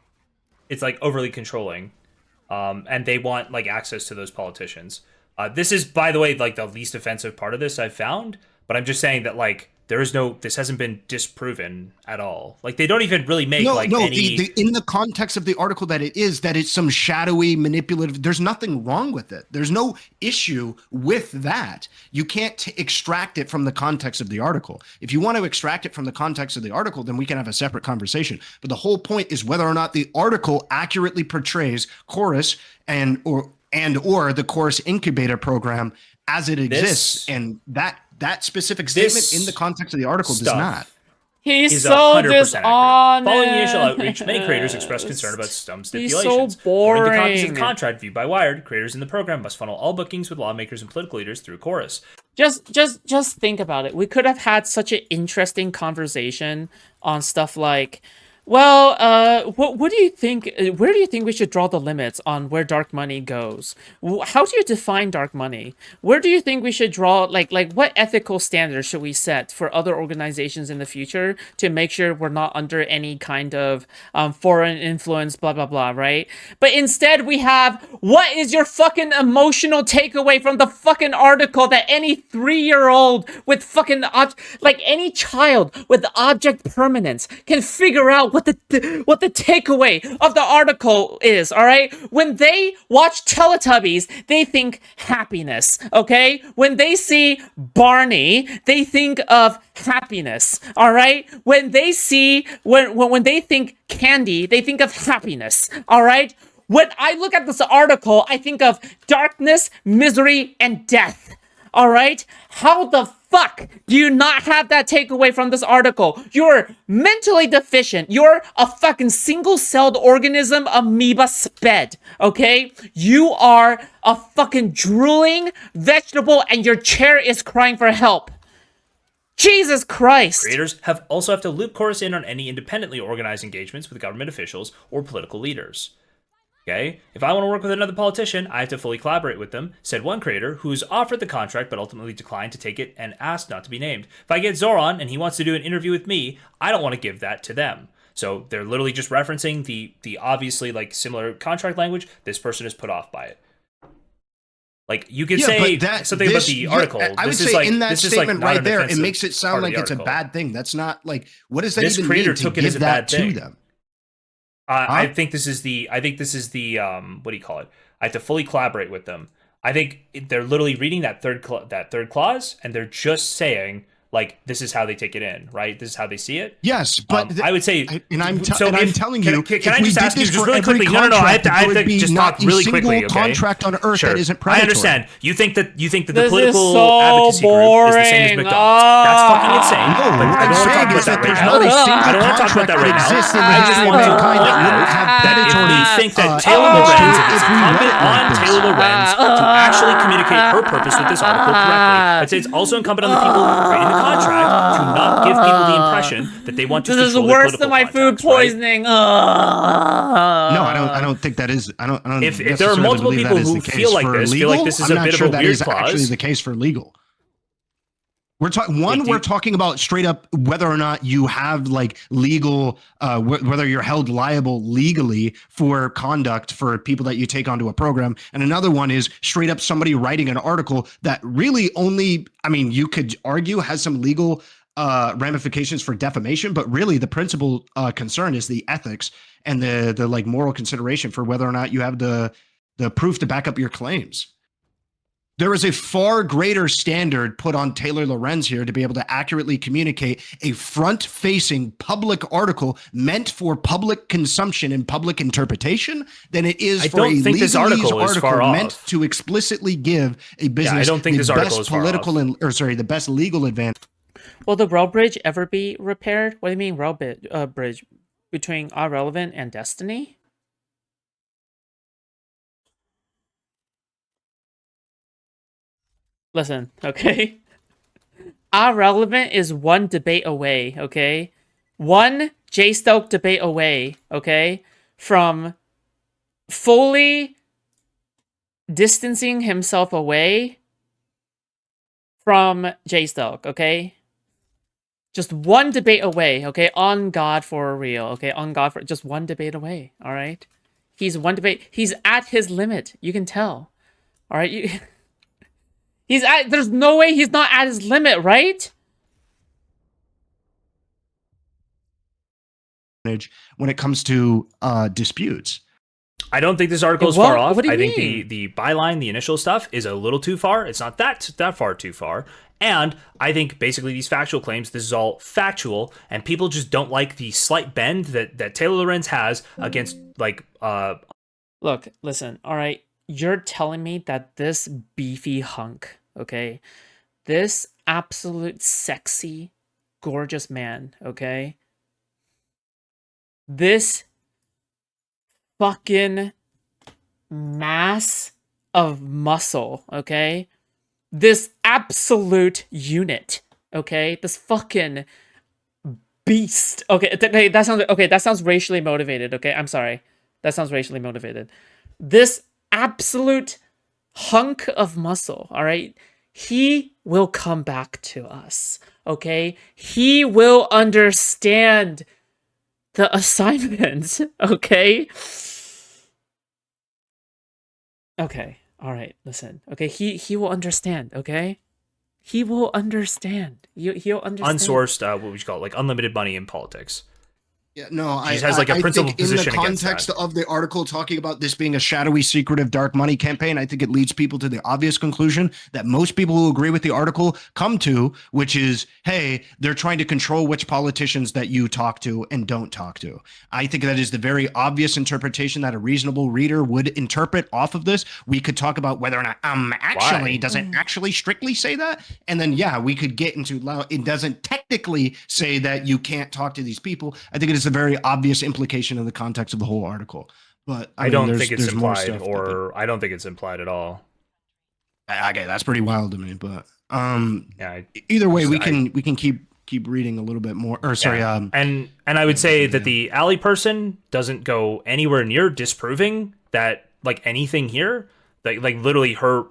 It's like overly controlling. And they want like access to those politicians. This is, by the way, like the least offensive part of this I've found, but I'm just saying that like this hasn't been disproven at all. Like they don't even really make any... in the context of the article that it's some shadowy, manipulative, there's nothing wrong with it. There's no issue with that. You can't extract it from the context of the article. If you want to extract it from the context of the article, then we can have a separate conversation. But the whole point is whether or not the article accurately portrays Chorus and or the Chorus Incubator program as it exists, and that That specific This statement in the context of the article does stuff not. He's is so 100% accurate. dishonest. Following the initial outreach, many creators expressed concern about some He's so stipulations. According to copies of the boring. contract viewed by Wired, creators in the program must funnel all bookings with lawmakers and political leaders through Chorus. Just think about it. We could have had such an interesting conversation on stuff like, well, what do you think? Where do you think we should draw the limits on where dark money goes? How do you define dark money? Where do you think we should draw, like what ethical standards should we set for other organizations in the future to make sure we're not under any kind of foreign influence, blah, blah, blah, right? But instead we have, what is your fucking emotional takeaway from the fucking article that any 3-year-old with fucking, like any child with object permanence can figure out what the takeaway of the article is, all right? When they watch Teletubbies, they think happiness, okay? When they see Barney, they think of happiness, all right? When they see, when they think candy, they think of happiness, all right? When I look at this article, I think of darkness, misery, and death. All right? How the fuck do you not have that takeaway from this article? You're mentally deficient. You're a fucking single-celled organism, amoeba sped, okay? You are a fucking drooling vegetable and your chair is crying for help. Jesus Christ. Creators have to loop Chorus in on any independently organized engagements with government officials or political leaders. Okay? If I want to work with another politician, I have to fully collaborate with them, said one creator who's offered the contract but ultimately declined to take it and asked not to be named. If I get Zoran and he wants to do an interview with me, I don't want to give that to them. So they're literally just referencing the obviously like similar contract language. This person is put off by it. Like you could say something about the article. I would say in that statement right there, it makes it sound like it's a bad thing. That's not like, what does that even mean to give that to them? I think this is the what do you call it? I have to fully collaborate with them. I think they're literally reading that third clause, and they're just saying like this is how they take it in, right? This is how they see it. Yes, but I would say, I'm telling you, can I just ask you just really quickly? No, I have to just talk really quickly. Okay? Contract on Earth that isn't predatory. I understand. You think that the this political so advocacy group is the same as McDonald's. That's fucking insane. No, but I don't want to talk about that right now. I don't want to talk about that right now. I just want to point out that if we think that Taylor Lorenz is incumbent on Taylor Lorenz to actually communicate her purpose with this article correctly, I'd say it's also incumbent on the people creating the contract to not give people the impression that they want to this control is worse than my food poisoning. No, I don't think that is. I don't if there are multiple people who feel like this is a bit of a weird clause. Actually the case for legal. We're talking about straight up whether or not you have like legal, whether you're held liable legally for conduct for people that you take onto a program. And another one is straight up somebody writing an article that really only, I mean, you could argue has some legal ramifications for defamation, but really the principal concern is the ethics and the like moral consideration for whether or not you have the proof to back up your claims. There is a far greater standard put on Taylor Lorenz here to be able to accurately communicate a front-facing public article meant for public consumption and public interpretation than it is for a legalese article meant to explicitly give a business the best legal advantage. Will the rail bridge ever be repaired? What do you mean rail bridge between Ahrelevant and Destiny? Listen, okay? Ahrelevant is one debate away, okay? One Jstlk debate away, okay? From fully distancing himself away from Jstlk, okay? Just one debate away, okay? On God for real, okay? On God for just one debate away, all right? He's one debate. He's at his limit. You can tell, all right? There's no way he's not at his limit, right? When it comes to disputes. I don't think this article is far off. What do you think mean? the byline, the initial stuff, is a little too far. It's not that far too far. And I think basically these factual claims, this is all factual, and people just don't like the slight bend that Taylor Lorenz has against like Look, listen, all right. You're telling me that this beefy hunk, okay, this absolute sexy, gorgeous man, okay? This fucking mass of muscle, okay? This absolute unit, okay? This fucking beast. Okay, that sounds racially motivated, okay? I'm sorry. That sounds racially motivated. This absolute hunk of muscle, all right? He will come back to us, okay? He will understand the assignment, okay? Okay, all right, listen. Okay, he will understand, okay? He will understand. He'll understand. Unsourced, what would you call it? Like unlimited money in politics. Yeah, no, He has like a principled position in the context of the article talking about this being a shadowy, secretive, dark money campaign, I think it leads people to the obvious conclusion that most people who agree with the article come to, which is, hey, they're trying to control which politicians that you talk to and don't talk to. I think that is the very obvious interpretation that a reasonable reader would interpret off of this. We could talk about whether or not, actually, does it actually strictly say that? And then, yeah, we could get into, it doesn't technically say that you can't talk to these people. I think it is a very obvious implication in the context of the whole article, but I don't think it's implied, or I don't think it's implied at all. Okay, that's pretty wild to me, but yeah. Either way, we can keep reading a little bit more. Or sorry, yeah. And I would say that the alley person doesn't go anywhere near disproving that like anything here. Like literally her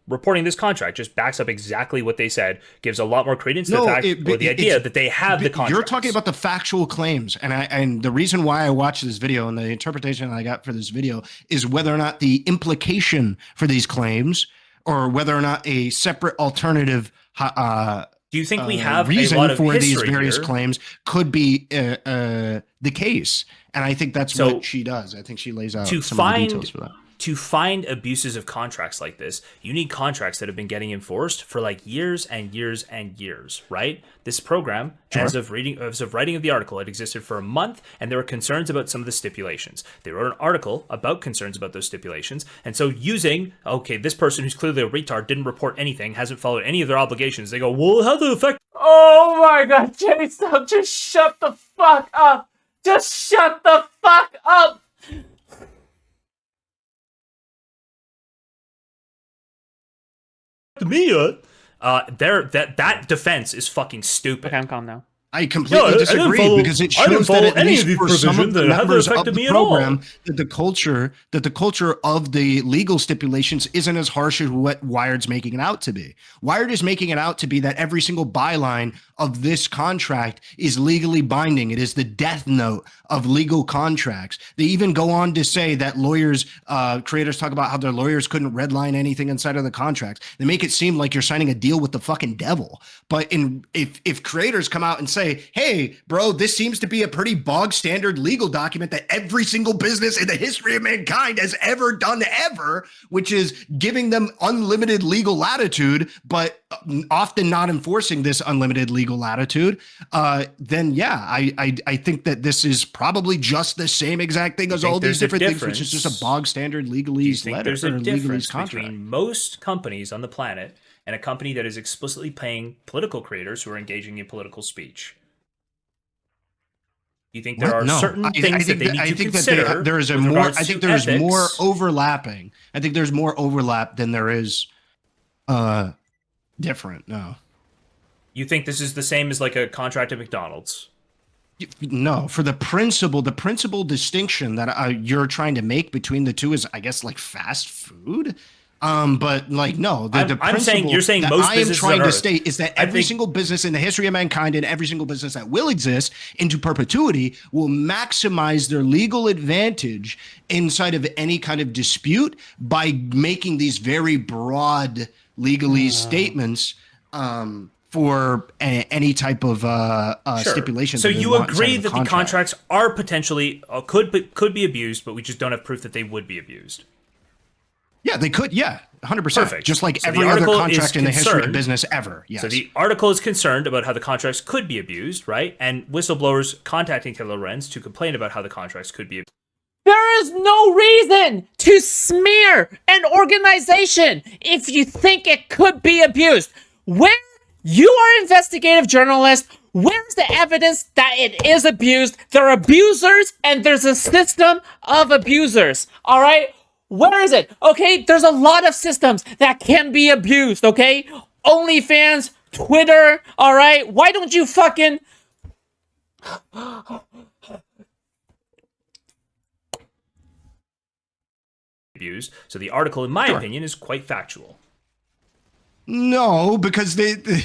reporting this contract just backs up exactly what they said, gives a lot more credence to the fact or the idea that they have the contract. You're talking about the factual claims, and the reason why I watched this video and the interpretation I got for this video is whether or not the implication for these claims, or whether or not a separate alternative do you think we have reason a lot of for these various here? Claims could be the case? And I think that's what she does. I think she lays out some of the details for that. To find abuses of contracts like this, you need contracts that have been getting enforced for like years and years and years, right? This program, as of writing of the article, it existed for a month, and there were concerns about some of the stipulations. They wrote an article about concerns about those stipulations, and so using, okay, this person who's clearly a retard didn't report anything, hasn't followed any of their obligations, they go, well, how does it affect? Oh my god, Jstlk, just shut the fuck up! Just shut the fuck up! Me, that defense is fucking stupid. Okay, I'm calm now. I completely disagree because it shows that at least for some of the members of the program, that the culture of the legal stipulations isn't as harsh as what Wired's making it out to be. Wired is making it out to be that every single byline of this contract is legally binding. It is the death note of legal contracts. They even go on to say that creators talk about how their lawyers couldn't redline anything inside of the contracts. They make it seem like you're signing a deal with the fucking devil. But if creators come out and say, hey, bro, this seems to be a pretty bog standard legal document that every single business in the history of mankind has ever done ever, which is giving them unlimited legal latitude, but often not enforcing this unlimited legal latitude, then yeah, I think that this is probably just the same exact thing as all these different things, which is just a bog standard legalese letter. There's a difference between most companies on the planet and a company that is explicitly paying political creators who are engaging in political speech. You think there are certain things that they need to consider? There is more. I think there is more overlapping. I think there's more overlap than there is different. No. You think this is the same as like a contract at McDonald's? No, for the principal distinction that you're trying to make between the two is, I guess, like fast food. But like, no, the principle you're saying most I am trying to state is that every single business in the history of mankind and every single business that will exist into perpetuity will maximize their legal advantage inside of any kind of dispute by making these very broad legalese statements for any type of stipulation. So you agree that the contracts are potentially could be abused, but we just don't have proof that they would be abused. Yeah, they could. Yeah, 100%. Perfect. Just like every other contract in the history of business ever. Yes. So the article is concerned about how the contracts could be abused, right? And whistleblowers contacting Taylor Lorenz to complain about how the contracts could be abused. There is no reason to smear an organization if you think it could be abused. Where You are an investigative journalist. Where's the evidence that it is abused? There are abusers, and there's a system of abusers. All right? Where is it? Okay, there's a lot of systems that can be abused, okay? OnlyFans, Twitter, all right? Why don't you fucking... abused. So the article, in my opinion, is quite factual. No, because the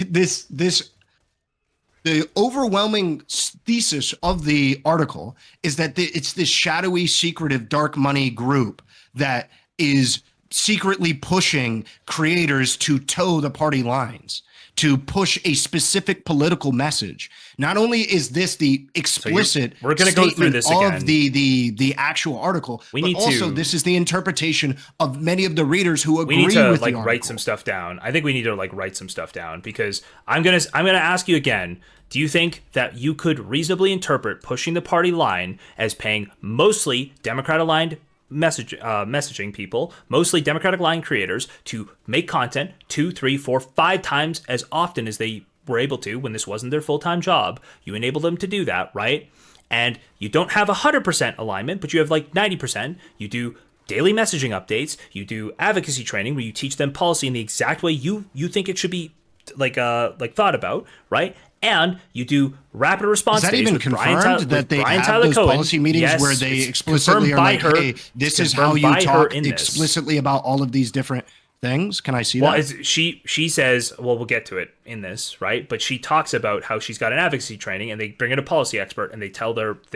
overwhelming thesis of the article is that it's this shadowy, secretive, dark money group that is secretly pushing creators to toe the party lines, to push a specific political message. Not only is this the explicit we're going to go through this again. of the actual article, but also this is the interpretation of many of the readers who agree with the article. We need to write some stuff down. I think we need to write some stuff down, because I'm gonna ask you again. Do you think that you could reasonably interpret pushing the party line as paying mostly Democrat-aligned messaging people, mostly Democratic-aligned creators, to make content 2, 3, 4, 5 times as often as they were able to when this wasn't their full-time job? You enable them to do that, right? And you don't have 100% alignment, but you have 90%. You do daily messaging updates. You do advocacy training where you teach them policy in the exact way you think it should be thought about, right? And you do rapid response. Is that even confirmed that they have those policy meetings where they explicitly are like, hey, this is how you talk explicitly about all of these different things? Can I see that? Well, she says, well, we'll get to it in this, right? But she talks about how she's got an advocacy training, and they bring in a policy expert, and they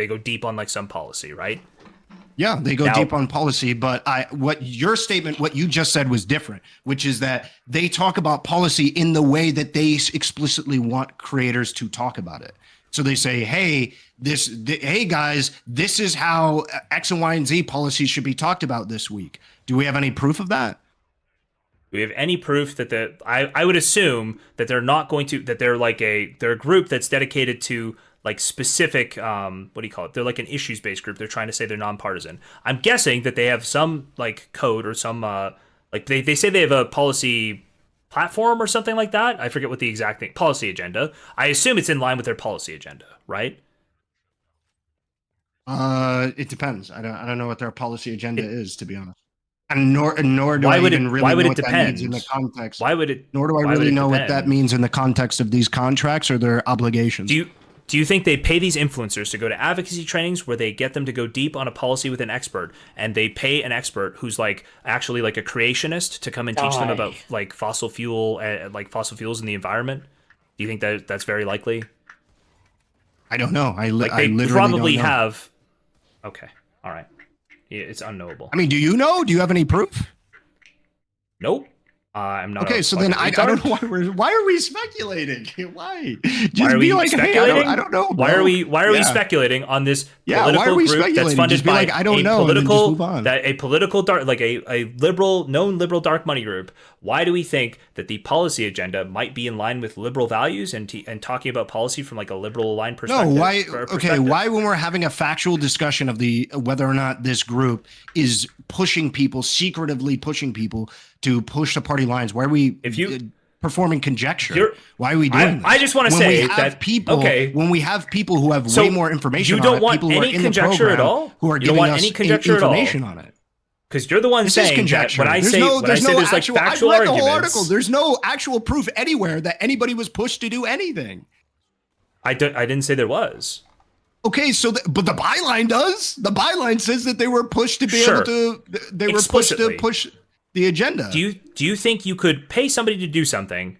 go deep on some policy, right? Yeah, they go deep on policy, but what you just said was different, which is that they talk about policy in the way that they explicitly want creators to talk about it. So they say, hey guys, this is how X and Y and Z policies should be talked about this week. Do we have any proof of that? Do we have any proof that I would assume that they're not going to, that they're they're a group that's dedicated to specific, what do you call it? They're an issues-based group. They're trying to say they're nonpartisan. I'm guessing that they have some code or some, they say they have a policy platform or something like that. I forget what the exact thing, policy agenda. I assume it's in line with their policy agenda, right? It depends. I don't know what their policy agenda is, to be honest. And nor do I even really know what that means in the context. Nor do I really know what that means in the context of these contracts or their obligations. Do you think they pay these influencers to go to advocacy trainings where they get them to go deep on a policy with an expert, and they pay an expert who's actually a creationist to come and teach them about fossil fuels in the environment? Do you think that that's very likely? I don't know. I literally probably don't know. have. Okay. All right. Yeah, it's unknowable. I mean, do you know? Do you have any proof? Nope. I'm not. Okay, so then I don't know why are we speculating? Why? Just why are be we speculating? Hey, I don't know. Bro. Why are we speculating on this political why are we group that's funded by I don't know, a political dark, a liberal, known liberal dark money group? Why do we think that the policy agenda might be in line with liberal values and talking about policy from a liberal aligned perspective? No, why? Okay, why when we're having a factual discussion of whether or not this group is secretively pushing people to push the party lines, why are we performing conjecture? Why are we doing this? I just want to say that when we have people who have way more information, you don't want any conjecture at all. Who are giving us information on it? Because you're the one saying that when I say there's factual I've read arguments. The whole article. There's no actual proof anywhere that anybody was pushed to do anything. I didn't say there was. Okay, but the byline does. The byline says that they were pushed to be able to. They were pushed to push the agenda. Do you think you could pay somebody to do something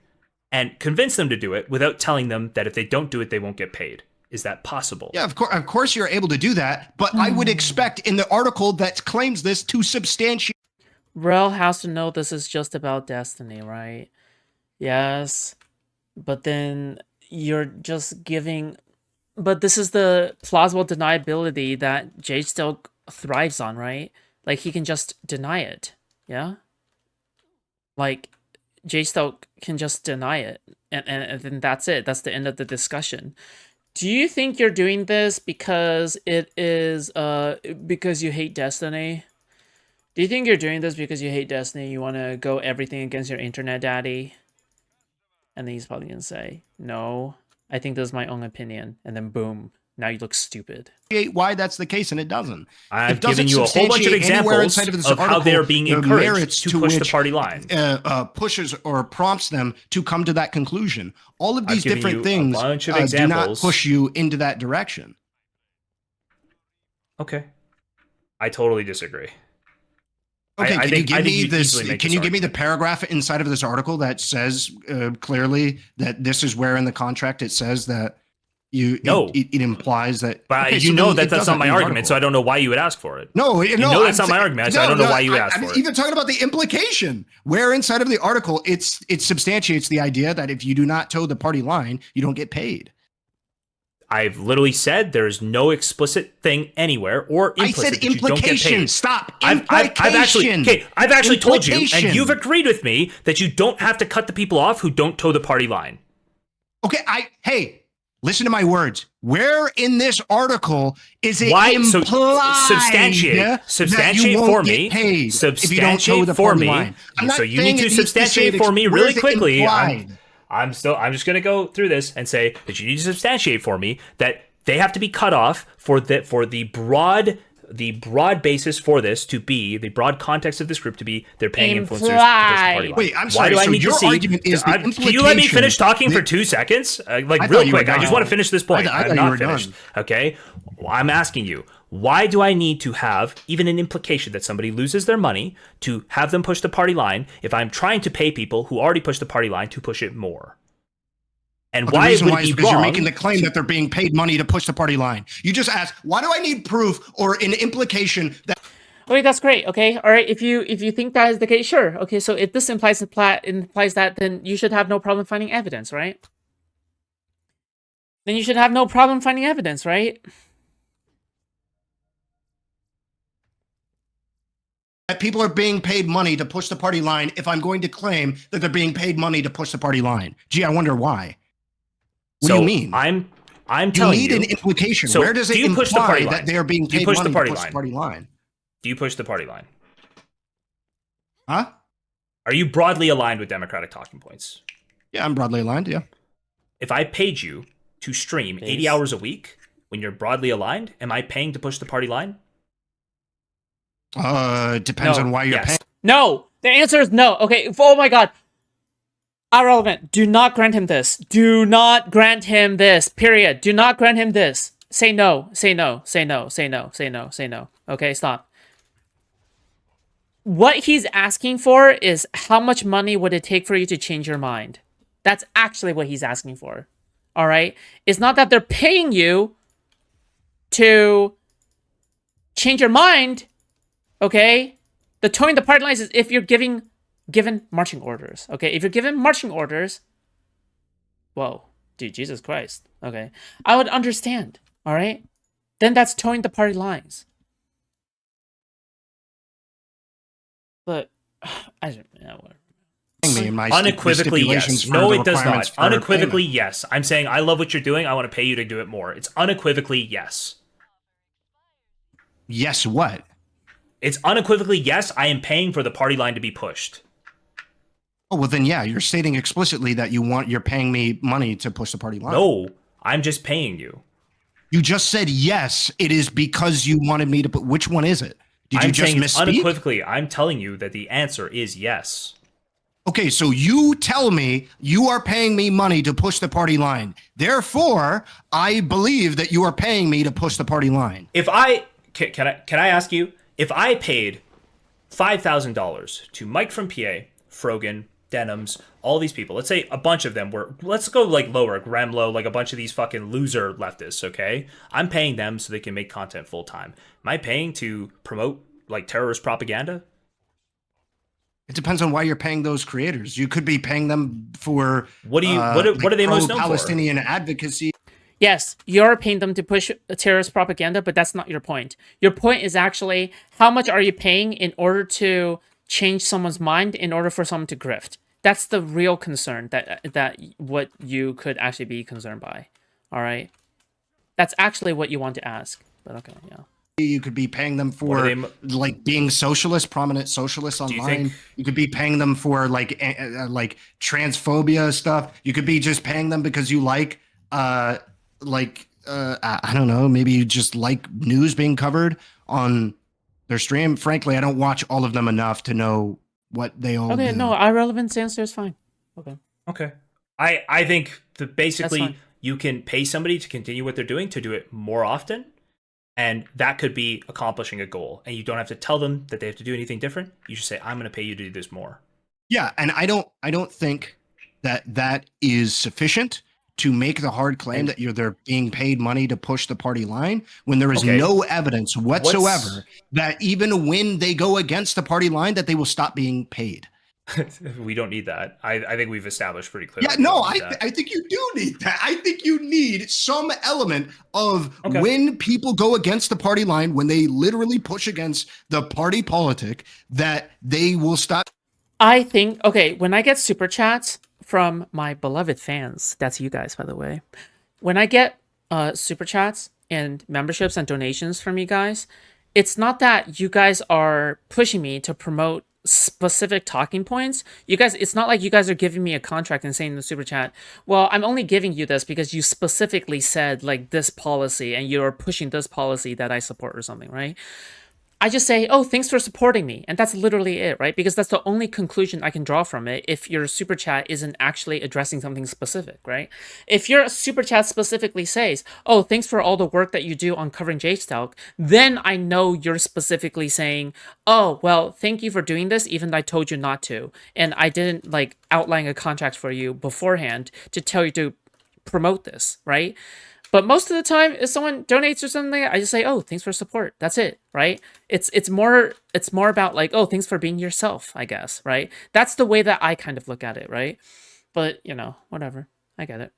and convince them to do it without telling them that if they don't do it, they won't get paid? Is that possible? Yeah, of course you're able to do that, but I would expect in the article that claims this to substantiate. Rel has to know this is just about Destiny, right? Yes, but then you're just giving. But this is the plausible deniability that Jstlk thrives on, right? He can just deny it, yeah? Jstlk can just deny it, and then that's it. That's the end of the discussion. Do you think you're doing this because it is because you hate Destiny? Do you think you're doing this because you hate Destiny? You want to go everything against your internet daddy? And then he's probably going to say, no, I think this is my own opinion. And then boom, now you look stupid. Why that's the case, and it doesn't. I've given you a whole bunch of examples of how they're being encouraged to push the party line. Pushes or prompts them to come to that conclusion. All of these different things do not push you into that direction. Okay. I totally disagree. Okay, can you give me the paragraph inside of this article that says clearly that this is where in the contract it says that it implies that. But okay, that's not my argument, so I don't know why you would ask for it. No, that's not my argument, so I don't know why you asked for it. I'm even talking about the implication, where inside of the article it substantiates the idea that if you do not toe the party line, you don't get paid. I've literally said there's no explicit thing anywhere or implicit I said that you don't get paid. Stop. I've actually told you, and you've agreed with me that you don't have to cut the people off who don't toe the party line. Okay, listen to my words. Where in this article is it substantiate for me? Substantiate for me. So you need to substantiate for me really quickly. I'm just going to go through this and say that you need to substantiate for me that they have to be cut off for the broad basis for this to be the broad context of this group to be they're paying influencers to push the party line. Wait, I'm sorry. Why do I need to see? Can you let me finish talking for 2 seconds? Real quick. I just want to finish this point. I'm not finished. Okay. I'm asking you, why do I need to have even an implication that somebody loses their money to have them push the party line if I'm trying to pay people who already pushed the party line to push it more? And why it would be wrong? You're making the claim that they're being paid money to push the party line. You just asked, why do I need proof or an implication that? Okay, that's great. Okay, all right. If you think that is the case, sure. Okay, so if this implies that, then you should have no problem finding evidence, right? Then you should have no problem finding evidence, right? That people are being paid money to push the party line if I'm going to claim that they're being paid money to push the party line. Gee, I wonder why. What do you mean? I'm telling you. You need an implication. So where does it imply that they are being paid money to push the party line? Do you push the party line? Huh? Are you broadly aligned with Democratic talking points? Yeah, I'm broadly aligned, yeah. If I paid you to stream 80 hours a week when you're broadly aligned, am I paying to push the party line? It depends on why you're paying. No, the answer is no. Okay. Oh my God. Irrelevant. Do not grant him this. Do not grant him this. Period. Do not grant him this. Say no. Say no. Say no. Say no. Say no. Say no. Okay, stop. What he's asking for is how much money would it take for you to change your mind? That's actually what he's asking for. All right? It's not that they're paying you to change your mind. Okay, the towing the party lines is if you're given marching orders. Okay, if you're given marching orders, whoa, dude, Jesus Christ. Okay, I would understand. All right, then that's towing the party lines. But I don't know. Unequivocally, yes. No, it does not. Unequivocally, yes. I'm saying I love what you're doing. I want to pay you to do it more. It's unequivocally yes. Yes, what? It's unequivocally yes, I am paying for the party line to be pushed. Oh, well then, yeah, you're stating explicitly that you're paying me money to push the party line. No, I'm just paying you. You just said yes, it is because you wanted me to put, which one is it? Did you just misspeak? Unequivocally, I'm telling you that the answer is yes. Okay, so you tell me you are paying me money to push the party line. Therefore, I believe that you are paying me to push the party line. If can I ask you, if I paid $5,000 to Mike from PA, Frogan, Denims, all these people, let's say a bunch of them were, let's go like lower, Gremlo, like a bunch of these fucking loser leftists, okay? I'm paying them so they can make content full time. Am I paying to promote like terrorist propaganda? It depends on why you're paying those creators. You could be paying them for what are they most known for? Palestinian advocacy. Yes, you're paying them to push terrorist propaganda, but that's not your point. Your point is actually how much are you paying in order to change someone's mind, in order for someone to grift. That's the real concern that what you could actually be concerned by. All right, that's actually what you want to ask. But okay, yeah. You could be paying them for like being socialist, prominent socialists online. You could be paying them for like transphobia stuff. You could be just paying them because you like I don't know, maybe you just like news being covered on their stream. Frankly, I don't watch all of them enough to know what they all do. Okay, no, Ahrelevant's answer is fine. Okay. I think that basically you can pay somebody to continue what they're doing, to do it more often. And that could be accomplishing a goal. And you don't have to tell them that they have to do anything different. You just say, I'm going to pay you to do this more. Yeah, and I don't think that is sufficient to make the hard claim that they're being paid money to push the party line when there is no evidence whatsoever that even when they go against the party line that they will stop being paid. We don't need that. I think we've established pretty clearly. Yeah, no, I think you do need that. I think you need some element of when people go against the party line, when they literally push against the party politic, that they will stop. I think, when I get super chats from my beloved fans, that's you guys, by the way. When I get super chats and memberships and donations from you guys, it's not that you guys are pushing me to promote specific talking points. You guys, it's not like you guys are giving me a contract and saying in the super chat, well, I'm only giving you this because you specifically said like this policy and you're pushing this policy that I support or something, right? I just say, oh, thanks for supporting me. And that's literally it, right? Because that's the only conclusion I can draw from it if your super chat isn't actually addressing something specific, right? If your super chat specifically says, oh, thanks for all the work that you do on covering Jstlk, then I know you're specifically saying, oh, well, thank you for doing this, even though I told you not to. And I didn't like outline a contract for you beforehand to tell you to promote this, right? But most of the time, if someone donates or something, I just say, "Oh, thanks for support." That's it, right? It's more about like, "Oh, thanks for being yourself," I guess, right? That's the way that I kind of look at it, right? But whatever, I get it.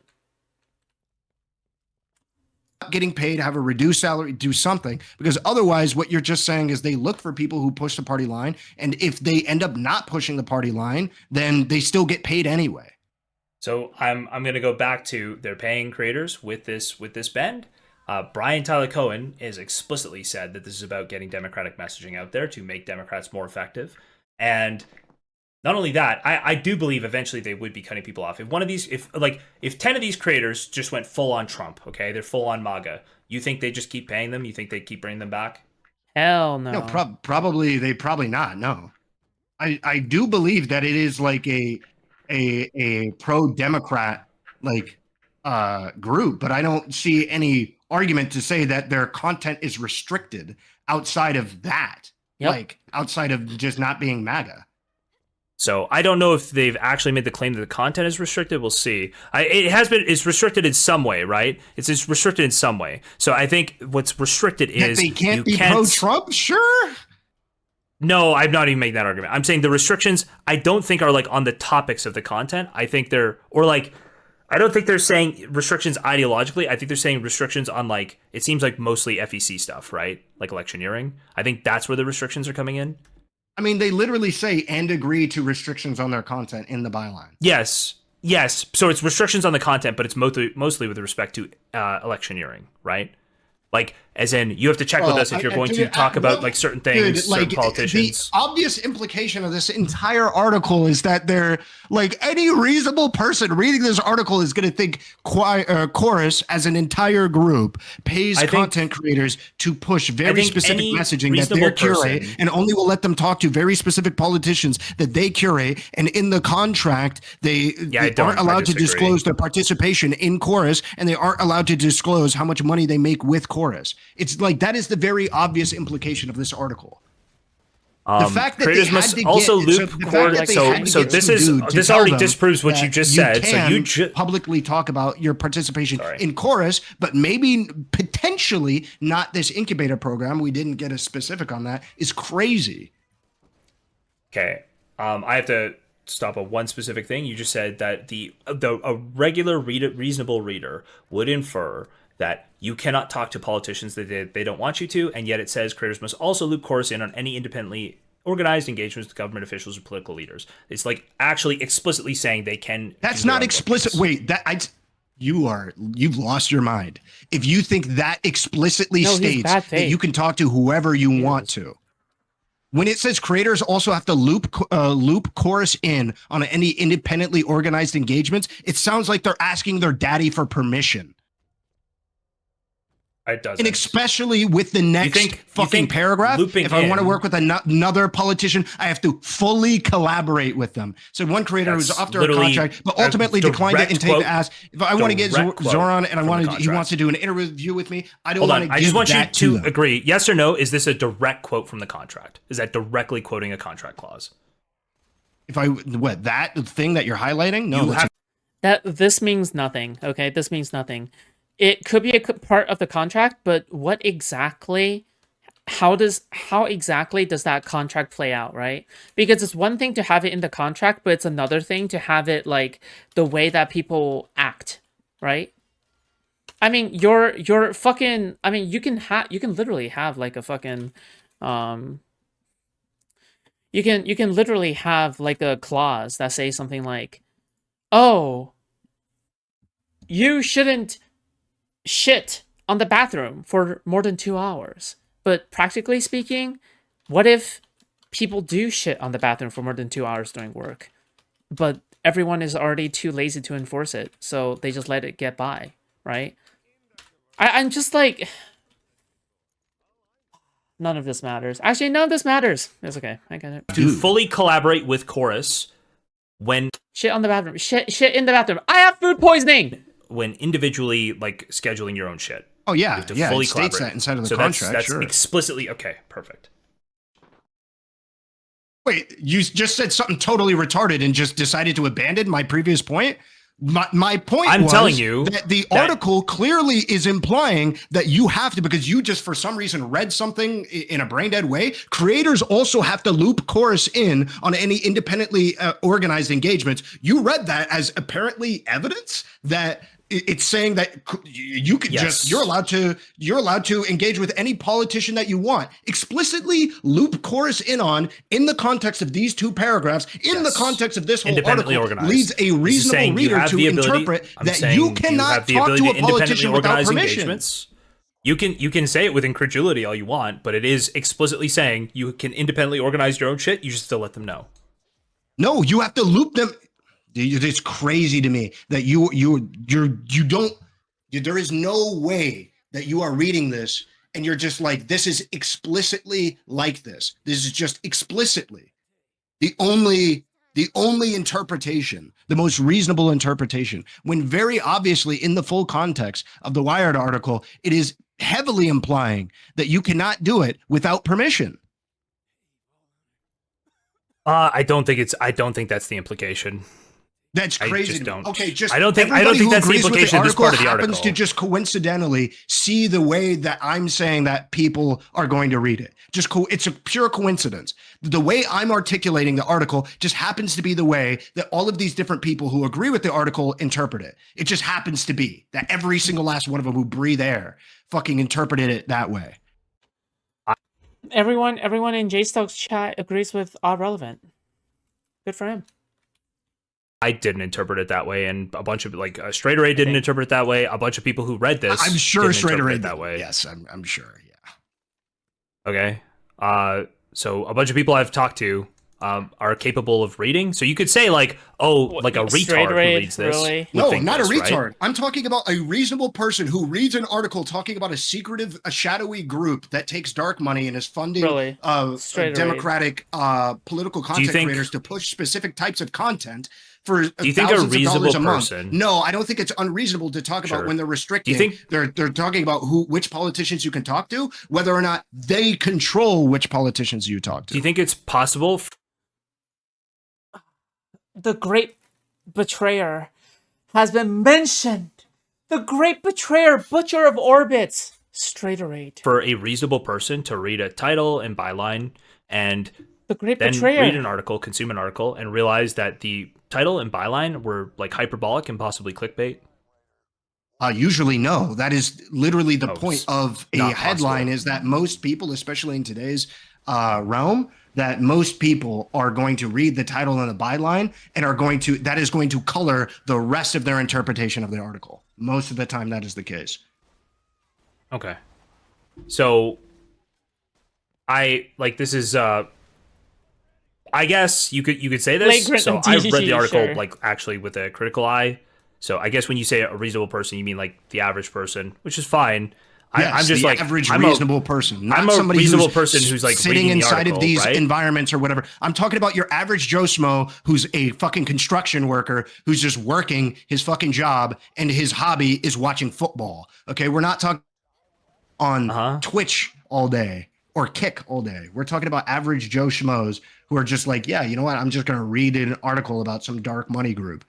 Getting paid, have a reduced salary, do something, because otherwise, what you're just saying is they look for people who push the party line, and if they end up not pushing the party line, then they still get paid anyway. So I'm going to go back to they're paying creators with this bend. Brian Tyler Cohen has explicitly said that this is about getting democratic messaging out there to make Democrats more effective. And not only that, I do believe eventually they would be cutting people off. If one of these, if 10 of these creators just went full on Trump, okay, they're full on MAGA, you think they just keep paying them? You think they keep bringing them back? Hell no. No, probably not. No, I do believe that it is like a pro-Democrat group, but I don't see any argument to say that their content is restricted outside of that. Yep. Like outside of just not being MAGA. So I don't know if they've actually made the claim that the content is restricted. We'll see. It's restricted in some way, right? It's restricted in some way. So I think what's restricted is they can't be pro-Trump. Sure. No, I'm not even making that argument. I'm saying the restrictions I don't think are like on the topics of the content. I think I don't think they're saying restrictions ideologically. I think they're saying restrictions on it seems like mostly FEC stuff, right? Like electioneering. I think that's where the restrictions are coming in. I mean, they literally say and agree to restrictions on their content in the byline. Yes. So it's restrictions on the content, but it's mostly with respect to electioneering, right? Like, as in, you have to check with us if you're going to talk about certain things, certain politicians. The obvious implication of this entire article is that they're any reasonable person reading this article is going to think Chorus as an entire group pays content creators to push very specific messaging that they curate and only will let them talk to very specific politicians that they curate. And in the contract, they aren't allowed to disclose their participation in Chorus, and they aren't allowed to disclose how much money they make with Chorus. It's that is the very obvious implication of this article. The fact that creators must also loop so this already disproves what you just said. So you publicly talk about your participation in Chorus, but maybe potentially not this incubator program. We didn't get a specific on that. Is crazy. Okay, I have to stop at one specific thing. You just said that a regular reasonable reader would infer that you cannot talk to politicians that they don't want you to, and yet it says creators must also loop Chorus in on any independently organized engagements with government officials or political leaders. It's actually explicitly saying they can. That's not explicit. Wait, You've lost your mind. If you think that explicitly No, he's states bad that faith. you can talk to whoever you want to. When it says creators also have to loop chorus in on any independently organized engagements, it sounds like they're asking their daddy for permission. It doesn't. And especially with the next fucking paragraph, if I want to work with another politician, I have to fully collaborate with them. So one creator who's after a contract, but ultimately declined it and take the ass. If I want to get Zoran and he wants to do an interview with me, I don't want to give that to I just want you to them. agree. Yes or no? Is this a direct quote from the contract? Is that directly quoting a contract clause? If that thing that you're highlighting? No, this means nothing. Okay, this means nothing. It could be a part of the contract, but what exactly? How exactly does that contract play out, right? Because it's one thing to have it in the contract, but it's another thing to have it like the way that people act, right? I mean, you're fucking. I mean, you can literally have like a fucking. You can literally have like a clause that says something like, "Oh, you shouldn't shit on the bathroom for more than 2 hours." But practically speaking, what if people do shit on the bathroom for more than 2 hours during work, but everyone is already too lazy to enforce it, so they just let it get by, right? I'm just like, none of this matters. Actually, none of this matters. It's okay. I get it. To fully collaborate with chorus when shit on the bathroom, shit in the bathroom. I have food poisoning. When individually like scheduling your own shit. Oh yeah, you have to fully it states that inside of the contract. That's sure. explicitly okay. Perfect. Wait, you just said something totally retarded and just decided to abandon my previous point? My point was telling you that the article clearly is implying that you have to, because you just for some reason read something in a brain dead way. Creators also have to loop chorus in on any independently organized engagements. You read that as apparently evidence that it's saying that you could you're allowed to engage with any politician that you want. Explicitly loop chorus in on in the context of these two paragraphs, in the context of this whole article, leads a reasonable reader to interpret that you cannot talk to a politician without permission. You can say it with incredulity all you want, but it is explicitly saying you can independently organize your own shit. You just still let them know. No, you have to loop them. It's crazy to me that there is no way that you are reading this and you're just like, this is explicitly like this. This is just explicitly the only interpretation, the most reasonable interpretation, when very obviously in the full context of the Wired article, it is heavily implying that you cannot do it without permission. I don't think that's the implication. That's crazy. Okay, I don't think that's the implication of this part of the article. Happens to just coincidentally see the way that I'm saying that people are going to read it. It's a pure coincidence. The way I'm articulating the article just happens to be the way that all of these different people who agree with the article interpret it. It just happens to be that every single last one of them who breathe air fucking interpreted it that way. Everyone in Jstlk's chat agrees with Ahrelevant. Good for him. I didn't interpret it that way, and a bunch of Straight Array didn't interpret it that way. A bunch of people who read this, I'm sure Straight Array that way. Yes, I'm sure. Yeah. Okay. So a bunch of people I've talked to are capable of reading. So you could say like a retard who reads this. Really? No, not a retard. Right? I'm talking about a reasonable person who reads an article talking about a secretive, a shadowy group that takes dark money and is funding democratic political content creators to push specific types of content. For do you think a reasonable person? No, I don't think it's unreasonable to talk about when they're restricting. Do you think they're talking about which politicians you can talk to, whether or not they control which politicians you talk to? Do you think it's possible? The great betrayer has been mentioned. The great betrayer, butcher of orbits, Straight Array. For a reasonable person to read a title and byline and the great then betrayer. Read an article, consume an article, and realize that the title and byline were like hyperbolic and possibly clickbait? Usually no. That is literally the point of a headline, is that most people, especially in today's realm that most people are going to read the title and the byline and that is going to color the rest of their interpretation of the article. Most of the time, that is the case. Okay. So this is I guess you could say this. Flagrant So I read the article sure. like actually with a critical eye. So I guess when you say a reasonable person, you mean like the average person, which is fine. Yes, I'm just the like average I'm reasonable person, not I'm a somebody reasonable person who's like sitting reading the inside article, of these right? environments or whatever. I'm talking about your average Joe Schmo who's a fucking construction worker who's just working his fucking job and his hobby is watching football. Okay, we're not talking on Twitch all day or Kick all day. We're talking about average Joe Schmoes who are just like, yeah, you know what? I'm just going to read an article about some dark money group.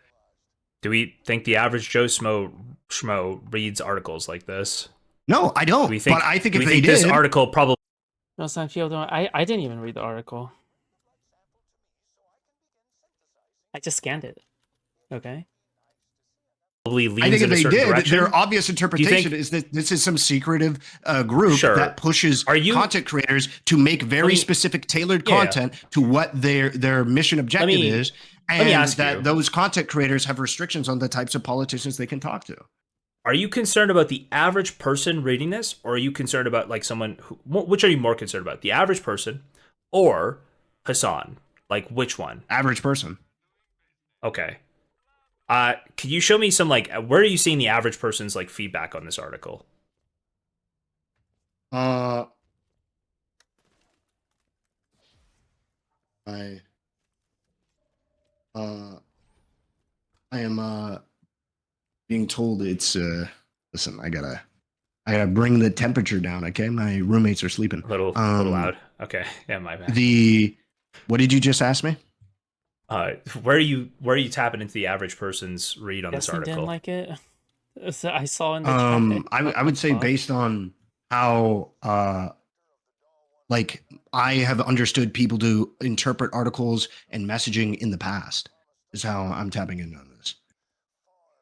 Do we think the average Joe Schmo reads articles like this? No, I don't. But I think if they did, this article probably. No, I didn't even read the article. I just scanned it. Okay. Leans I think if in a they certain did, direction. their obvious interpretation is that this is some secretive group that pushes content creators to make very specific, tailored content to what their mission objective is, and that those content creators have restrictions on the types of politicians they can talk to. Are you concerned about the average person reading this, or are you concerned about like someone who? Which are you more concerned about, the average person or Hasan? Like which one? Average person. Okay. Can you show me some like where are you seeing the average person's like feedback on this article? I am being told it's listen, I gotta bring the temperature down, okay? My roommates are sleeping. A little loud. Okay. Yeah, my bad. What did you just ask me? Where are you tapping into the average person's read on this article? Didn't like it. So I saw in the chat. I would say based on how like I have understood people to interpret articles and messaging in the past is how I'm tapping in on this.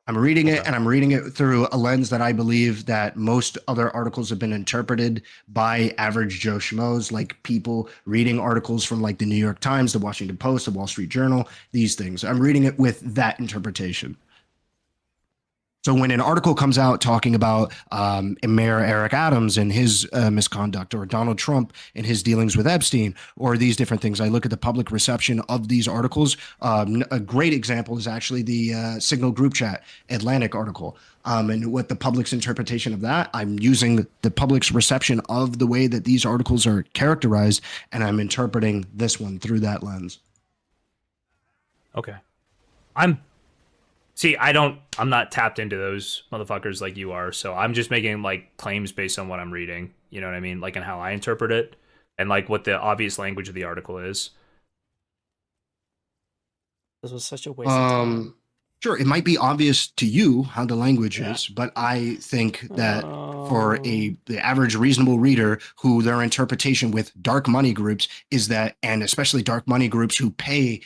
I'm reading it and I'm reading it through a lens that I believe that most other articles have been interpreted by average Joe Schmoes, like people reading articles from like the New York Times, the Washington Post, the Wall Street Journal, these things. I'm reading it with that interpretation. So when an article comes out talking about Mayor Eric Adams and his misconduct, or Donald Trump and his dealings with Epstein, or these different things, I look at the public reception of these articles. A great example is actually the Signal group chat Atlantic article. And what the public's interpretation of that, I'm using the public's reception of the way that these articles are characterized, and I'm interpreting this one through that lens. Okay. I'm not tapped into those motherfuckers like you are, so I'm just making like claims based on what I'm reading, you know what I mean? Like, and how I interpret it, and like what the obvious language of the article is. This was such a waste of time. Sure, it might be obvious to you how the language is, but I think that for the average reasonable reader, who their interpretation with dark money groups is that, and especially dark money groups who pay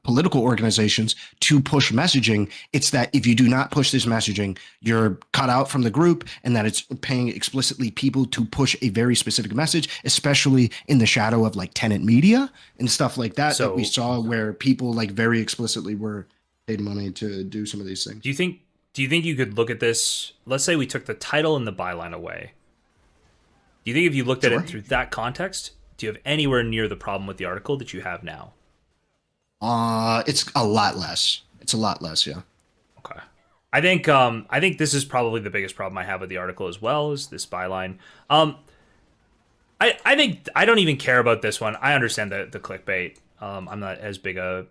political organizations to push messaging, it's that if you do not push this messaging, you're cut out from the group, and that it's paying explicitly people to push a very specific message, especially in the shadow of like tenant media and stuff like that, that we saw where people like very explicitly were paid money to do some of these things. Do you think you could look at this? Let's say we took the title and the byline away. Do you think if you looked at it through that context, do you have anywhere near the problem with the article that you have now? It's a lot less. It's a lot less, yeah. Okay. I think this is probably the biggest problem I have with the article as well, is this byline. I think I don't even care about this one. I understand the clickbait. I'm not as big I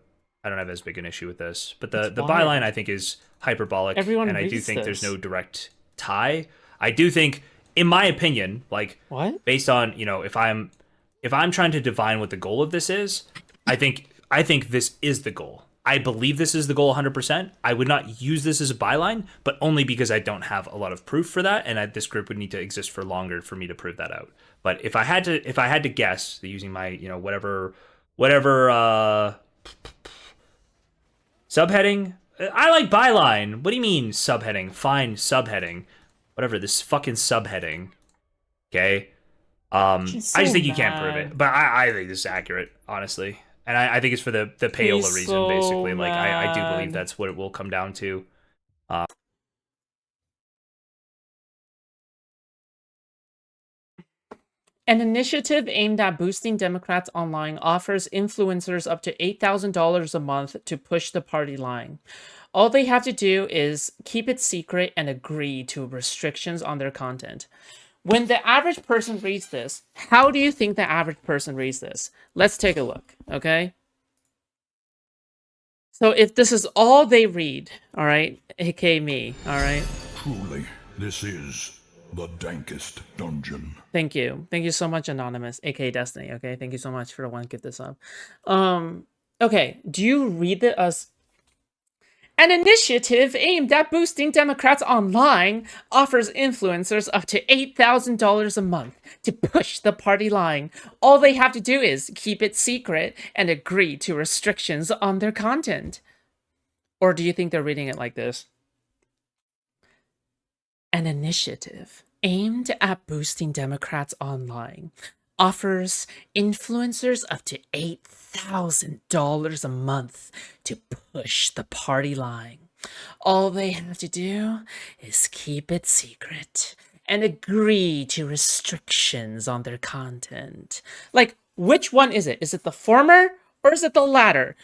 don't have as big an issue with this. But the byline I think is hyperbolic, and I do think there's no direct tie. I do think, in my opinion, like based on, you know, if I'm trying to divine what the goal of this is, I think this is the goal. I believe this is the goal 100%. I would not use this as a byline, but only because I don't have a lot of proof for that, and this group would need to exist for longer for me to prove that out. But if I had to guess, using my, you know, whatever subheading, I like byline. What do you mean subheading? Fine, subheading. Whatever, this fucking subheading. Okay? I He's just so think you can't prove mad. it. But I think this is accurate, honestly. And I think it's for the payola He's reason, so basically. Like, I do believe mad. that's what it will come down to. An initiative aimed at boosting Democrats online offers influencers up to $8,000 a month to push the party line. All they have to do is keep it secret and agree to restrictions on their content. When the average person reads this, how do you think the average person reads this? Let's take a look, okay? So if this is all they read, all right, aka me, all right? Truly, this is the dankest dungeon. Thank you. Thank you so much, Anonymous, aka Destiny, okay? Thank you so much for the one give this up. Okay, do you read it as an initiative aimed at boosting Democrats online offers influencers up to $8,000 a month to push the party line. All they have to do is keep it secret and agree to restrictions on their content. Or do you think they're reading it like this? An initiative aimed at boosting Democrats online offers influencers up to $8,000 a month to push the party line. All they have to do is keep it secret and agree to restrictions on their content. Like, which one is it? Is it the former or is it the latter?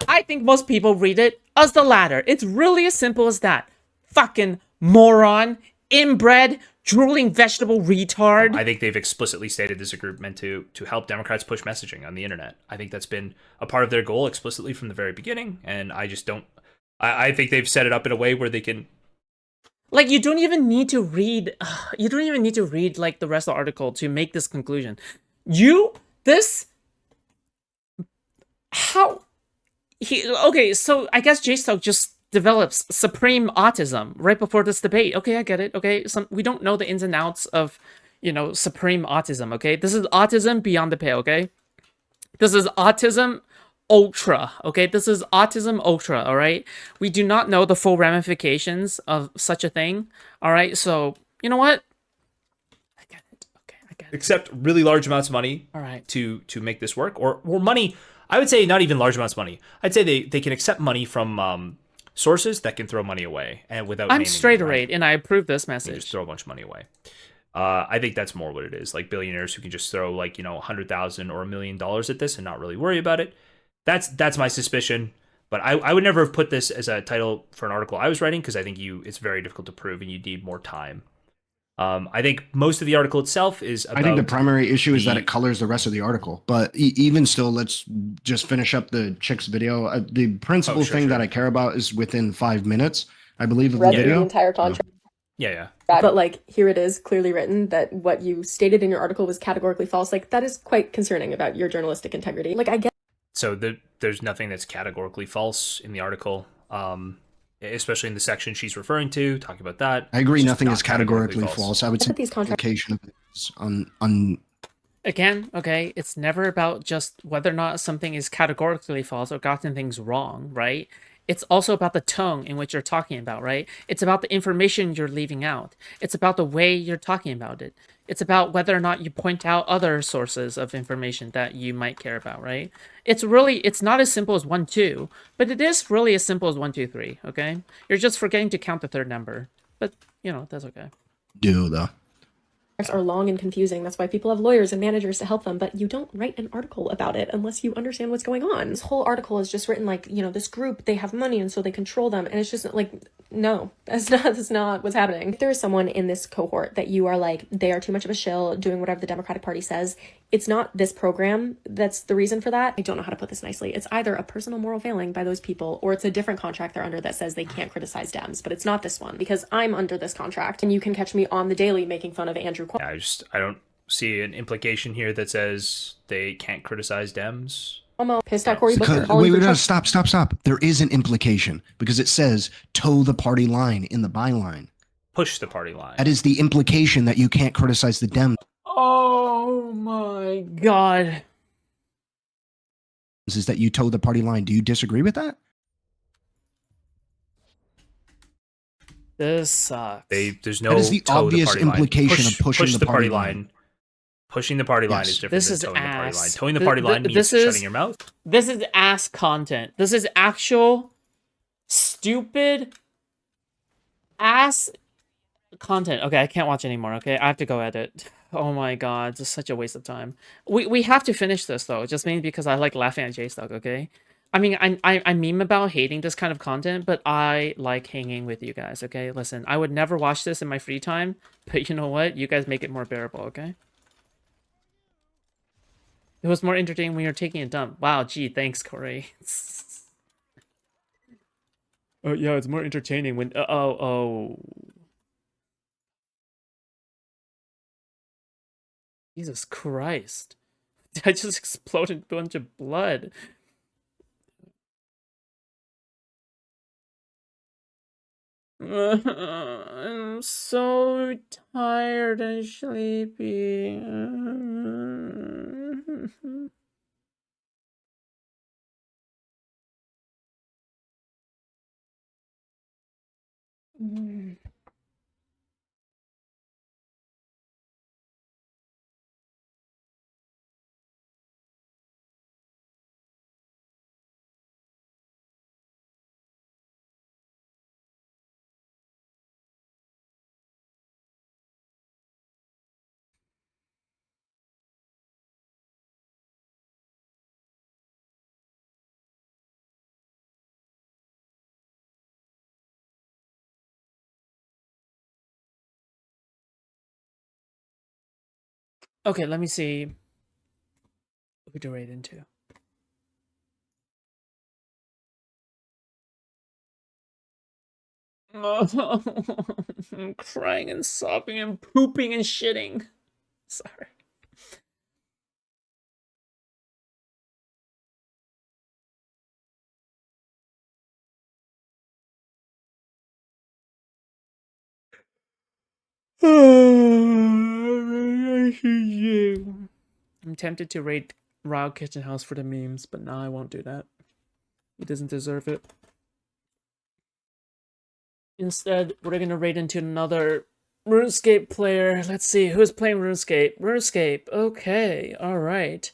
I think most people read it as the latter. It's really as simple as that. Fucking moron, inbred, drooling vegetable retard. I think they've explicitly stated this is a group meant to help Democrats push messaging on the internet. I think that's been a part of their goal explicitly from the very beginning, and I just don't. I think they've set it up in a way where they can. Like, you don't even need to read. You don't even need to read like the rest of the article to make this conclusion. Okay, so I guess Jstlk just develops supreme autism right before this debate. Okay, I get it. Okay, we don't know the ins and outs of, supreme autism. Okay, this is autism beyond the pale. Okay, this is autism ultra. Okay, this is autism ultra. All right, we do not know the full ramifications of such a thing. All right, so you know what? I get it. Okay, I get it. Accept really large amounts of money. All right. To make this work, or money. I would say not even large amounts of money. I'd say they can accept money from sources that can throw money away and without. I'm straight rate, and I approve this message. Just throw a bunch of money away. I think that's more what it is. Like billionaires who can just throw like $100,000 or $1 million at this and not really worry about it. That's my suspicion. But I would never have put this as a title for an article I was writing because I think it's very difficult to prove and you need more time. I think most of the article itself is about... I think the primary issue is that it colors the rest of the article. But even still, let's just finish up the chick's video. The principal thing that I care about is within 5 minutes, I believe, of the video. The entire contract. Yeah. But like, here it is clearly written that what you stated in your article was categorically false. Like, that is quite concerning about your journalistic integrity. Like, I get... So there's nothing that's categorically false in the article. Especially in the section she's referring to, talking about that. I agree, nothing is categorically false. I would say these implication on Again, okay, it's never about just whether or not something is categorically false or gotten things wrong, right? It's also about the tone in which you're talking about, right? It's about the information you're leaving out. It's about the way you're talking about it. It's about whether or not you point out other sources of information that you might care about, right? It's not as simple as 1, 2, but it is really as simple as 1, 2, 3, okay? You're just forgetting to count the third number, but, that's okay. do though. are long and confusing. That's why people have lawyers and managers to help them, but you don't write an article about it unless you understand what's going on. This whole article is just written like, this group, they have money and so they control them. And it's just like, no, that's not what's happening. If there is someone in this cohort that you are like, they are too much of a shill doing whatever the Democratic Party says, it's not this program that's the reason for that. I don't know how to put this nicely. It's either a personal moral failing by those people or it's a different contract they're under that says they can't criticize Dems, but it's not this one because I'm under this contract and you can catch me on the daily making fun of Andrew Cuomo. Yeah, I don't see an implication here that says they can't criticize Dems. Pissed at Cory Booker. Wait, stop. There is an implication because it says toe the party line in the byline. Push the party line. That is the implication that you can't criticize the Dems. Oh my God. Is that you toe the party line. Do you disagree with that? This sucks. There's no that is the toe obvious the party implication line. of pushing push the party line. Pushing the party line Yes. is different This than is towing the party line. ass. Towing the party line means this is- shutting your mouth. This is ass content. This is actual stupid ass content. Okay, I can't watch anymore. Okay, I have to go edit. Oh my god, it's just such a waste of time. We have to finish this though, just mainly because I like laughing at Jstlk. Okay, I mean I meme about hating this kind of content, but I like hanging with you guys. Okay, listen, I would never watch this in my free time, but you know what? You guys make it more bearable. Okay. It was more entertaining when you're taking a dump. Wow, gee, thanks, Corey. Oh yeah, it's more entertaining when oh. Jesus Christ. I just exploded a bunch of blood. I'm so tired and sleepy. Okay, let me see who to rate into. I'm crying and sobbing and pooping and shitting. Sorry. I'm tempted to rate Royal Kitchen House for the memes, but no, I won't do that. He doesn't deserve it. Instead, we're gonna rate into another RuneScape player. Let's see, who's playing RuneScape? RuneScape, okay, alright.